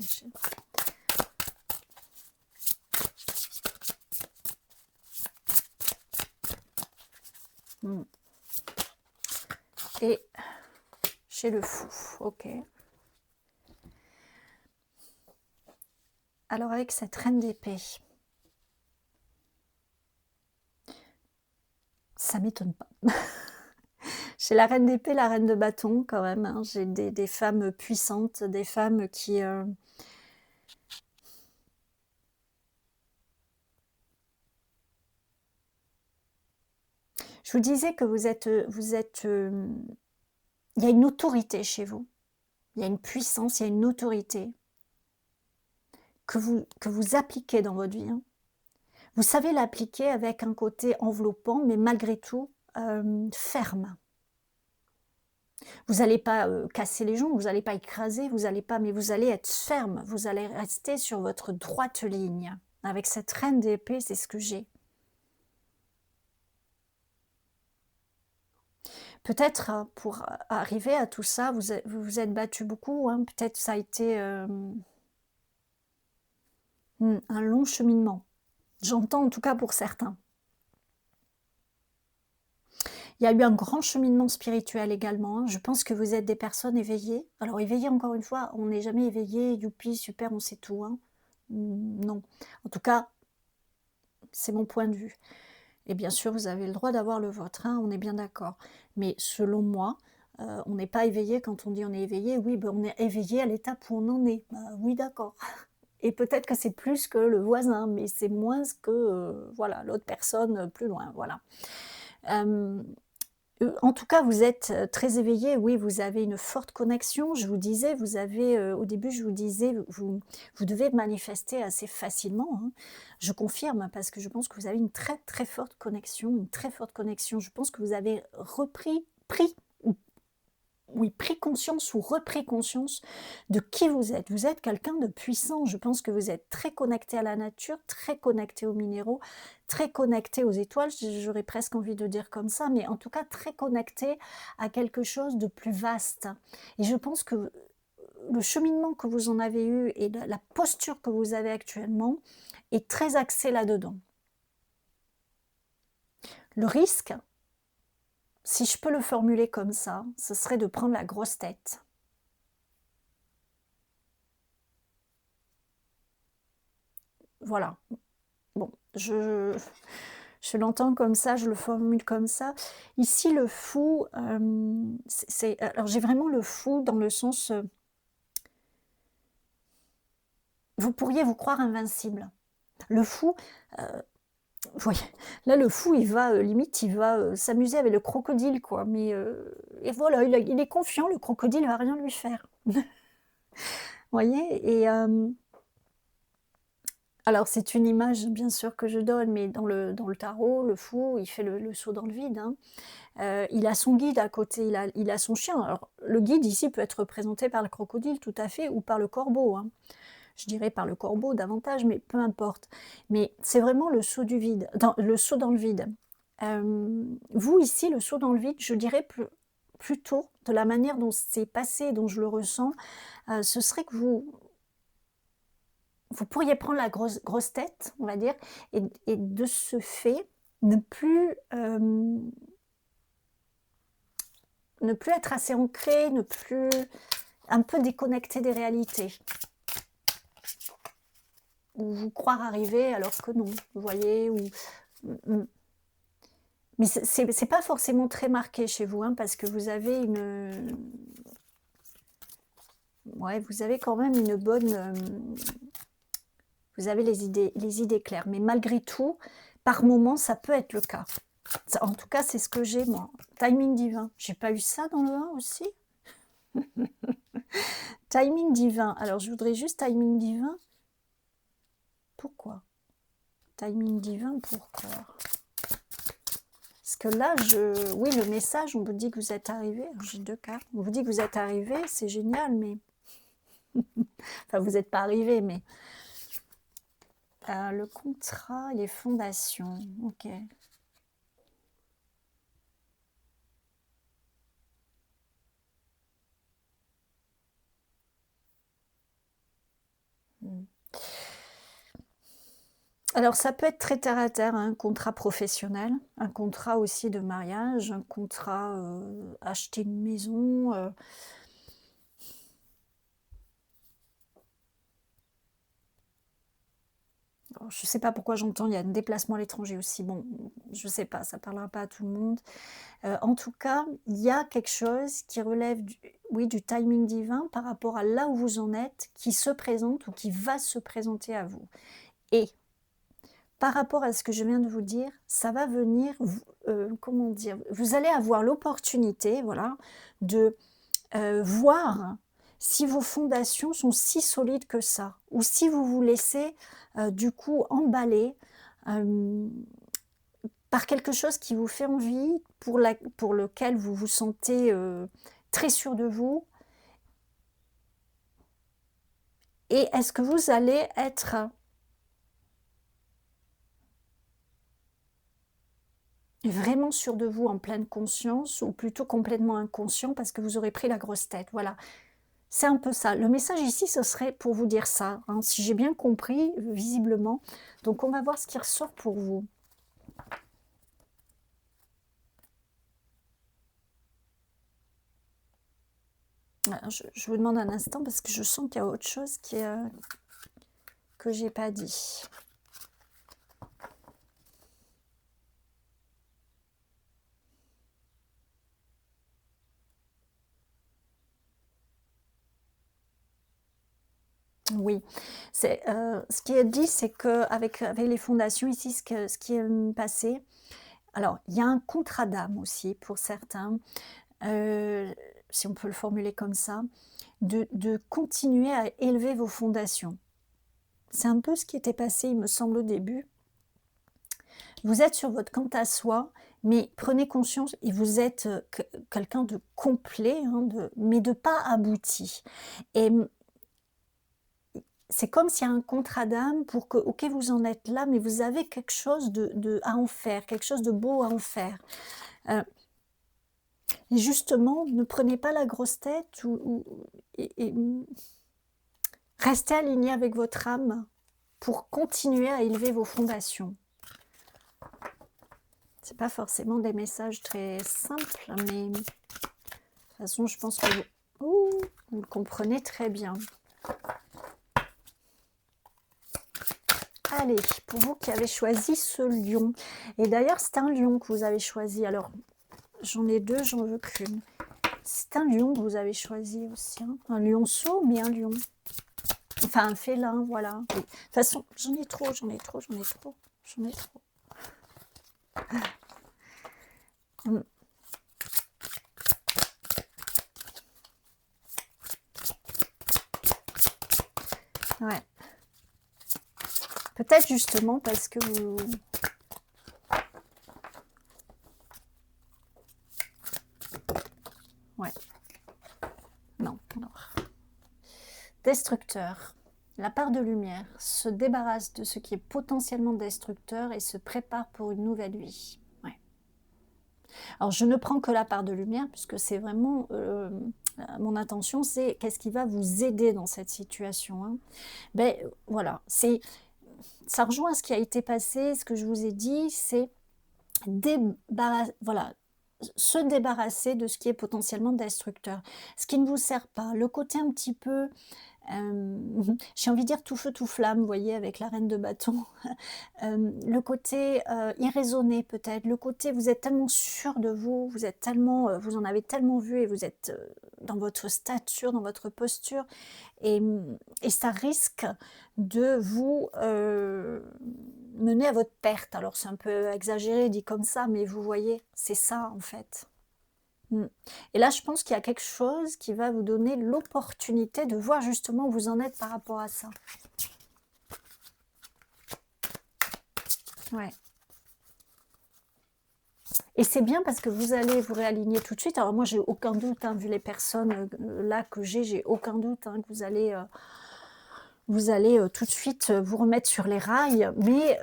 et j'ai le fou. OK. Alors, avec cette reine d'épée, ça m'étonne pas. J'ai la reine d'épée, la reine de bâton quand même, hein. J'ai des femmes puissantes, des femmes qui, je vous disais que il y a une autorité chez vous. Il y a une puissance, il y a une autorité que vous appliquez dans votre vie, hein. Vous savez l'appliquer avec un côté enveloppant, mais malgré tout, ferme. Vous n'allez pas, casser les gens, vous n'allez pas écraser, vous allez pas mais vous allez être ferme, vous allez rester sur votre droite ligne. Avec cette reine d'épée, c'est ce que j'ai. Peut-être, pour arriver à tout ça, vous vous êtes battu beaucoup, hein, peut-être ça a été, un long cheminement. J'entends en tout cas pour certains. Il y a eu un grand cheminement spirituel également, hein. Je pense que vous êtes des personnes éveillées. Alors éveillées, encore une fois, on n'est jamais éveillé, youpi, super, on sait tout, hein. Non. En tout cas, c'est mon point de vue. Et bien sûr, vous avez le droit d'avoir le vôtre, hein, on est bien d'accord. Mais selon moi, on n'est pas éveillé quand on dit on est éveillé. Oui, ben, on est éveillé à l'étape où on en est. Bah, oui, d'accord. Et peut-être que c'est plus que le voisin, mais c'est moins que voilà, l'autre personne plus loin. Voilà. En tout cas, vous êtes très éveillé. Oui, vous avez une forte connexion. Je vous disais, vous avez, au début, je vous disais, vous devez manifester assez facilement, hein. Je confirme parce que je pense que vous avez une très très forte connexion, une très forte connexion. Je pense que vous avez pris oui, pris conscience ou repris conscience de qui vous êtes. Vous êtes quelqu'un de puissant. Je pense que vous êtes très connecté à la nature, très connecté aux minéraux, très connecté aux étoiles. J'aurais presque envie de dire comme ça, mais en tout cas très connecté à quelque chose de plus vaste. Et je pense que le cheminement que vous en avez eu et la posture que vous avez actuellement est très axé là-dedans. Le risque, si je peux le formuler comme ça, ce serait de prendre la grosse tête. Voilà. Bon, je l'entends comme ça, je le formule comme ça. Ici, le fou, alors j'ai vraiment le fou dans le sens, vous pourriez vous croire invincible. Le fou, vous voyez, là, le fou, il va, limite, il va, s'amuser avec le crocodile, quoi. Mais, et voilà, il est confiant, le crocodile va rien lui faire. Vous voyez? Et alors c'est une image, bien sûr, que je donne, mais dans le tarot, le fou, il fait le saut dans le vide, hein. Il a son guide à côté, il a son chien. Alors le guide ici peut être représenté par le crocodile tout à fait ou par le corbeau, hein. Je dirais par le corbeau davantage, mais peu importe. Mais c'est vraiment le saut du vide, le saut dans le vide. Vous ici, le saut dans le vide, je dirais plutôt de la manière dont c'est passé, dont je le ressens, ce serait que vous pourriez prendre la grosse tête, on va dire, et de ce fait, ne plus, ne plus être assez ancré, ne plus un peu déconnecté des réalités. Ou vous croire arriver alors que non, vous voyez, ou mais c'est pas forcément très marqué chez vous, hein, parce que vous avez ouais, vous avez quand même une bonne, vous avez les idées claires. Mais malgré tout, par moment, ça peut être le cas. En tout cas, c'est ce que j'ai moi. Timing divin. J'ai pas eu ça dans le 1 aussi? Timing divin. Alors, je voudrais juste timing divin. Pourquoi? Timing divin, pourquoi? Parce que là, oui, le message, on vous dit que vous êtes arrivé. J'ai 2 cartes. On vous dit que vous êtes arrivé, c'est génial, mais enfin, vous n'êtes pas arrivé, mais le contrat, les fondations. Ok. Alors, ça peut être très terre à terre, hein, un contrat professionnel, un contrat aussi de mariage, un contrat acheter une maison. Alors, je ne sais pas pourquoi j'entends, il y a un déplacement à l'étranger aussi. Bon, je ne sais pas, ça ne parlera pas à tout le monde. En tout cas, il y a quelque chose qui relève oui, du timing divin par rapport à là où vous en êtes, qui se présente ou qui va se présenter à vous. Et par rapport à ce que je viens de vous dire, ça va venir, comment dire, vous allez avoir l'opportunité, voilà, de voir si vos fondations sont si solides que ça, ou si vous vous laissez du coup emballer par quelque chose qui vous fait envie, pour lequel vous vous sentez très sûr de vous. Et est-ce que vous allez être vraiment sûr de vous en pleine conscience, ou plutôt complètement inconscient parce que vous aurez pris la grosse tête? Voilà, c'est un peu ça. Le message ici, ce serait pour vous dire ça, hein, si j'ai bien compris, visiblement. Donc on va voir ce qui ressort pour vous. Je vous demande un instant parce que je sens qu'il y a autre chose que j'ai pas dit. Oui, ce qui est dit, c'est qu'avec avec les fondations ici, ce qui est passé, alors il y a un contrat d'âme aussi pour certains, heu, si on peut le formuler comme ça, de continuer à élever vos fondations. C'est un peu ce qui était passé, il me semble, au début. Vous êtes sur votre quant à soi, mais prenez conscience et vous êtes, quelqu'un de complet, hein, mais de pas abouti. Et c'est comme s'il y a un contrat d'âme pour que, OK, vous en êtes là, mais vous avez quelque chose à en faire, quelque chose de beau à en faire. Heu et justement, ne prenez pas la grosse tête et restez aligné avec votre âme pour continuer à élever vos fondations. C'est pas forcément des messages très simples, mais de toute façon, je pense que vous le comprenez très bien. Allez, pour vous qui avez choisi ce lion, et d'ailleurs, c'est un lion que vous avez choisi. Alors, j'en ai deux, j'en veux qu'une. C'est un lion que vous avez choisi aussi, hein. Un lionceau, mais un lion. Enfin, un félin, voilà. Oui. De toute façon, j'en ai trop, j'en ai trop, j'en ai trop, j'en ai trop. Mm. Ouais. Peut-être justement parce que vous... Ouais. Non, alors. Destructeur. La part de lumière se débarrasse de ce qui est potentiellement destructeur et se prépare pour une nouvelle vie. Ouais. Alors, je ne prends que la part de lumière puisque c'est vraiment... mon intention, c'est qu'est-ce qui va vous aider dans cette situation, hein. Ben, voilà, ça rejoint ce qui a été passé, ce que je vous ai dit, c'est voilà, se débarrasser de ce qui est potentiellement destructeur, ce qui ne vous sert pas. Le côté un petit peu, j'ai envie de dire tout feu tout flamme, vous voyez, avec la reine de bâton. Le côté irraisonné peut-être, le côté vous êtes tellement sûr de vous, vous êtes tellement, vous en avez tellement vu et vous êtes dans votre stature, dans votre posture, et ça risque de vous mener à votre perte. Alors c'est un peu exagéré dit comme ça, mais vous voyez, c'est ça en fait. Et là, je pense qu'il y a quelque chose qui va vous donner l'opportunité de voir justement où vous en êtes par rapport à ça. Ouais. Et c'est bien parce que vous allez vous réaligner tout de suite. Alors moi, j'ai aucun doute, hein, vu les personnes là que j'ai aucun doute, hein, que vous allez tout de suite vous remettre sur les rails. Mais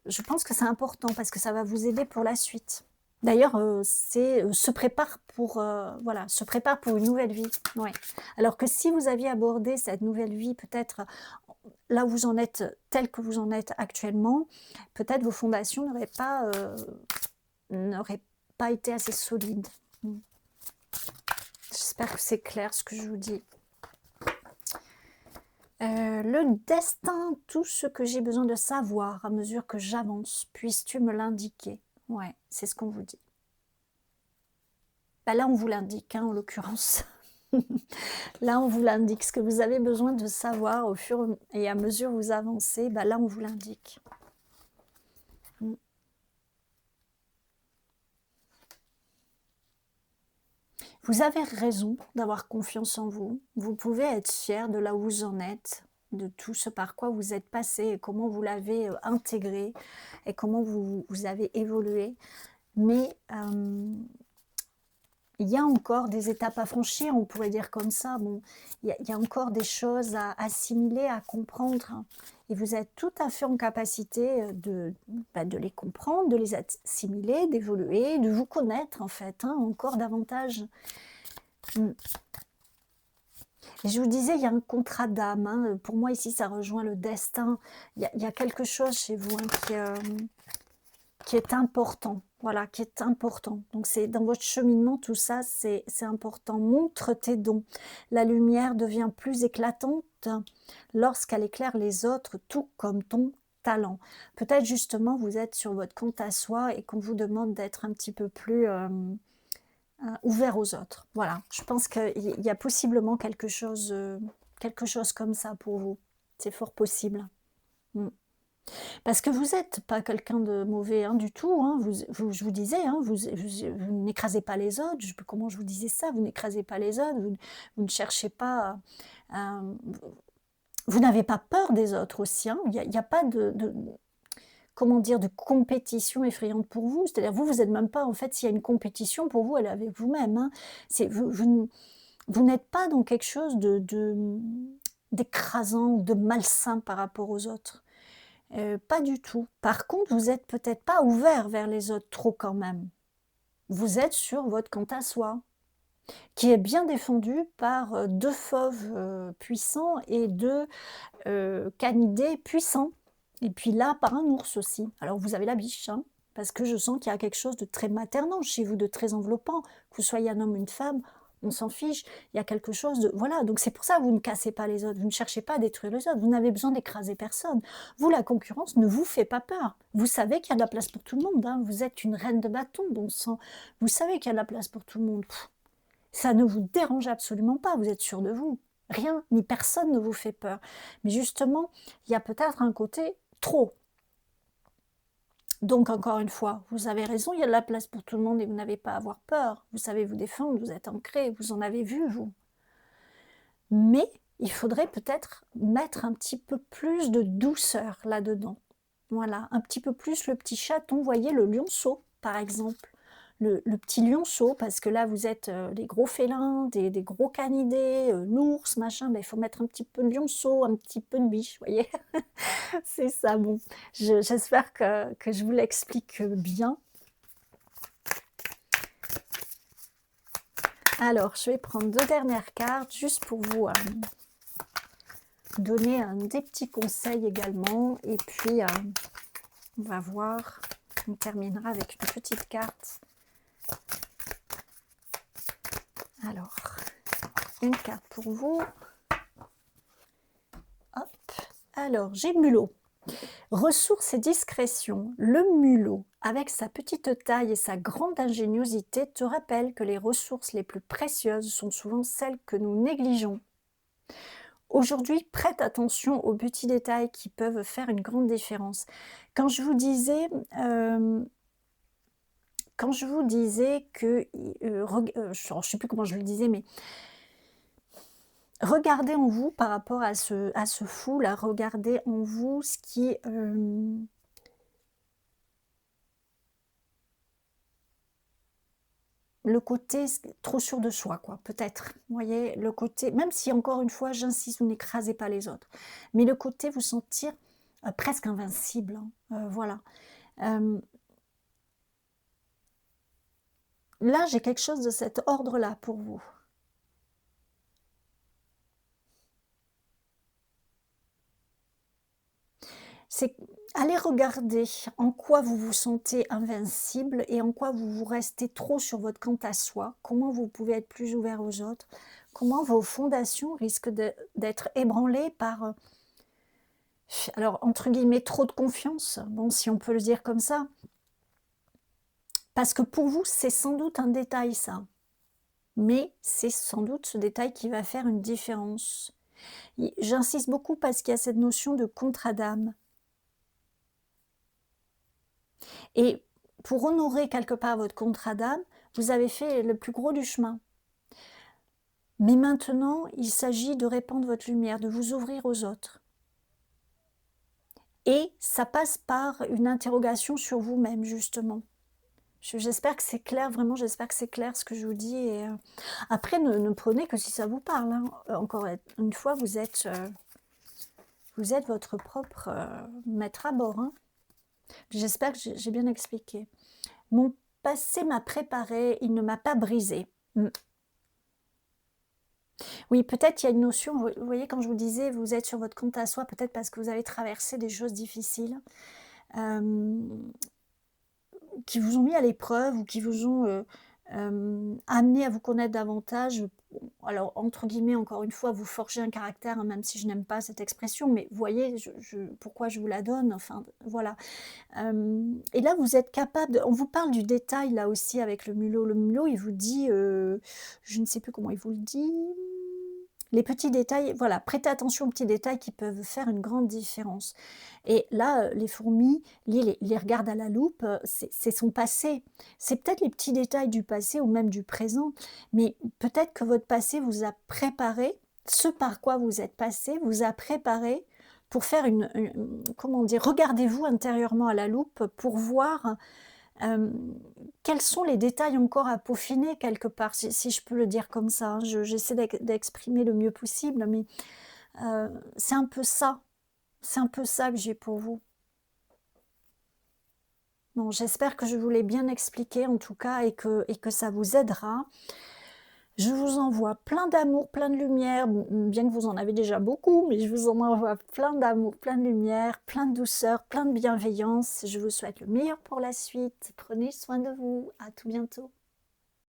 je pense que c'est important parce que ça va vous aider pour la suite. D'ailleurs, se prépare pour, voilà, se prépare pour une nouvelle vie. Ouais. Alors que si vous aviez abordé cette nouvelle vie, peut-être là où vous en êtes, tel que vous en êtes actuellement, peut-être vos fondations n'auraient pas été assez solides. J'espère que c'est clair ce que je vous dis. Le destin, tout ce que j'ai besoin de savoir à mesure que j'avance, puisses-tu me l'indiquer? Ouais, c'est ce qu'on vous dit. Bah, là, on vous l'indique, hein, en l'occurrence. Là, on vous l'indique. Ce que vous avez besoin de savoir au fur et à mesure où vous avancez, bah, là, on vous l'indique. Mmh. Vous avez raison d'avoir confiance en vous. Vous pouvez être fier de là où vous en êtes, de tout ce par quoi vous êtes passé et comment vous l'avez, intégré et comment vous avez évolué. Mais, il y a encore des étapes à franchir, on pourrait dire comme ça. Bon, il y a encore des choses à assimiler, à comprendre, hein, et vous êtes tout à fait en capacité, de les comprendre, de les assimiler, d'évoluer, de vous connaître en fait, hein, encore davantage. Mmh. Et je vous disais, il y a un contrat d'âme, hein, pour moi ici ça rejoint le destin. Il y a quelque chose chez vous, hein, qui est important, voilà, qui est important. Donc c'est dans votre cheminement, tout ça, c'est important. Montre tes dons. La lumière devient plus éclatante lorsqu'elle éclaire les autres, tout comme ton talent. Peut-être justement, vous êtes sur votre compte à soi et qu'on vous demande d'être un petit peu plus ouvert aux autres. Voilà, je pense qu'il y a possiblement quelque chose comme ça pour vous. C'est fort possible. Mm. Parce que vous n'êtes pas quelqu'un de mauvais, hein, du tout, hein. Je vous disais, hein, vous n'écrasez pas les autres. Comment je vous disais ça? Vous n'écrasez pas les autres, vous ne cherchez pas à- vous n'avez pas peur des autres aussi, hein. Il y a pas comment dire, de compétition effrayante pour vous. C'est-à-dire, vous n'êtes même pas, en fait, s'il y a une compétition, pour vous, elle est avec vous-même, hein. Vous n'êtes pas dans quelque chose d'écrasant ou de malsain par rapport aux autres. Pas du tout. Par contre, vous êtes peut-être pas ouvert vers les autres trop quand même. Vous êtes sur votre quant à soi, qui est bien défendu par, 2 fauves, puissants et 2, canidés puissants. Et puis là, par un ours aussi. Alors vous avez la biche, hein, parce que je sens qu'il y a quelque chose de très maternant chez vous, de très enveloppant. Que vous soyez un homme ou une femme, on s'en fiche. Il y a quelque chose de voilà, donc c'est pour ça que vous ne cassez pas les autres, vous ne cherchez pas à détruire les autres, vous n'avez besoin d'écraser personne. Vous, la concurrence ne vous fait pas peur. Vous savez qu'il y a de la place pour tout le monde, hein. Vous êtes une reine de bâton, bon sang. Vous savez qu'il y a de la place pour tout le monde. Ça ne vous dérange absolument pas, vous êtes sûr de vous. Rien ni personne ne vous fait peur. Mais justement, il y a peut-être un côté trop. Donc encore une fois, vous avez raison, il y a de la place pour tout le monde et vous n'avez pas à avoir peur. Vous savez vous défendre, vous êtes ancré, vous en avez vu, vous. Mais il faudrait peut-être mettre un petit peu plus de douceur là-dedans. Voilà, un petit peu plus le petit chaton, vous voyez, le lionceau, par exemple. Le petit lionceau, parce que là, vous êtes des gros félins, des gros canidés, l'ours, machin, ben, il faut mettre un petit peu de lionceau, un petit peu de biche, vous voyez. C'est ça, bon. J'espère que je vous l'explique bien. Alors, je vais prendre 2 dernières cartes, juste pour vous donner des petits conseils également. Et puis, on va voir, on terminera avec une petite carte. Alors, une carte pour vous. Hop. Alors, j'ai mulot. Ressources et discrétion. Le mulot, avec sa petite taille et sa grande ingéniosité, te rappelle que les ressources les plus précieuses sont souvent celles que nous négligeons. Aujourd'hui, prête attention aux petits détails qui peuvent faire une grande différence. Quand je vous disais, que, je ne sais plus comment je le disais, mais regardez en vous par rapport à ce fou là, regardez en vous ce qui le côté trop sûr de soi, quoi, peut-être. Vous voyez, le côté, même si encore une fois, j'insiste, vous n'écrasez pas les autres, mais le côté vous sentir presque invincible, hein, voilà. Là, j'ai quelque chose de cet ordre-là pour vous. C'est aller regarder en quoi vous vous sentez invincible et en quoi vous vous restez trop sur votre quant à soi, comment vous pouvez être plus ouvert aux autres, comment vos fondations risquent d'être ébranlées par, alors entre guillemets «trop de confiance», bon si on peut le dire comme ça. Parce que pour vous, c'est sans doute un détail ça, mais c'est sans doute ce détail qui va faire une différence. J'insiste beaucoup parce qu'il y a cette notion de contrat d'âme. Et pour honorer quelque part votre contrat d'âme, vous avez fait le plus gros du chemin. Mais maintenant, il s'agit de répandre votre lumière, de vous ouvrir aux autres. Et ça passe par une interrogation sur vous-même, justement. J'espère que c'est clair, vraiment, j'espère que c'est clair ce que je vous dis. Et après, ne prenez que si ça vous parle, hein. Encore une fois, vous êtes votre propre maître à bord, hein. J'espère que j'ai bien expliqué. Mon passé m'a préparé, il ne m'a pas brisé. Oui, peut-être il y a une notion, vous voyez, quand je vous disais, vous êtes sur votre compte à soi, peut-être parce que vous avez traversé des choses difficiles, qui vous ont mis à l'épreuve ou qui vous ont amené à vous connaître davantage. Alors, entre guillemets, encore une fois, vous forgez un caractère, hein, même si je n'aime pas cette expression, mais vous voyez pourquoi je vous la donne, enfin, voilà. Et là, vous êtes capable on vous parle du détail, là aussi, avec le mulot. Le mulot, il vous dit, je ne sais plus comment il vous le dit, les petits détails, voilà, prêtez attention aux petits détails qui peuvent faire une grande différence. Et là, les fourmis, les regardent à la loupe, c'est son passé. C'est peut-être les petits détails du passé ou même du présent, mais peut-être que votre passé vous a préparé, ce par quoi vous êtes passé, vous a préparé pour faire comment dire? Regardez-vous intérieurement à la loupe pour voir, quels sont les détails encore à peaufiner quelque part, si je peux le dire comme ça, hein. J'essaie d'exprimer le mieux possible, mais c'est un peu ça. C'est un peu ça que j'ai pour vous. Bon, j'espère que je vous l'ai bien expliqué en tout cas et que ça vous aidera. Je vous envoie plein d'amour, plein de lumière, bien que vous en avez déjà beaucoup, mais je vous en envoie plein d'amour, plein de lumière, plein de douceur, plein de bienveillance. Je vous souhaite le meilleur pour la suite. Prenez soin de vous. À tout bientôt.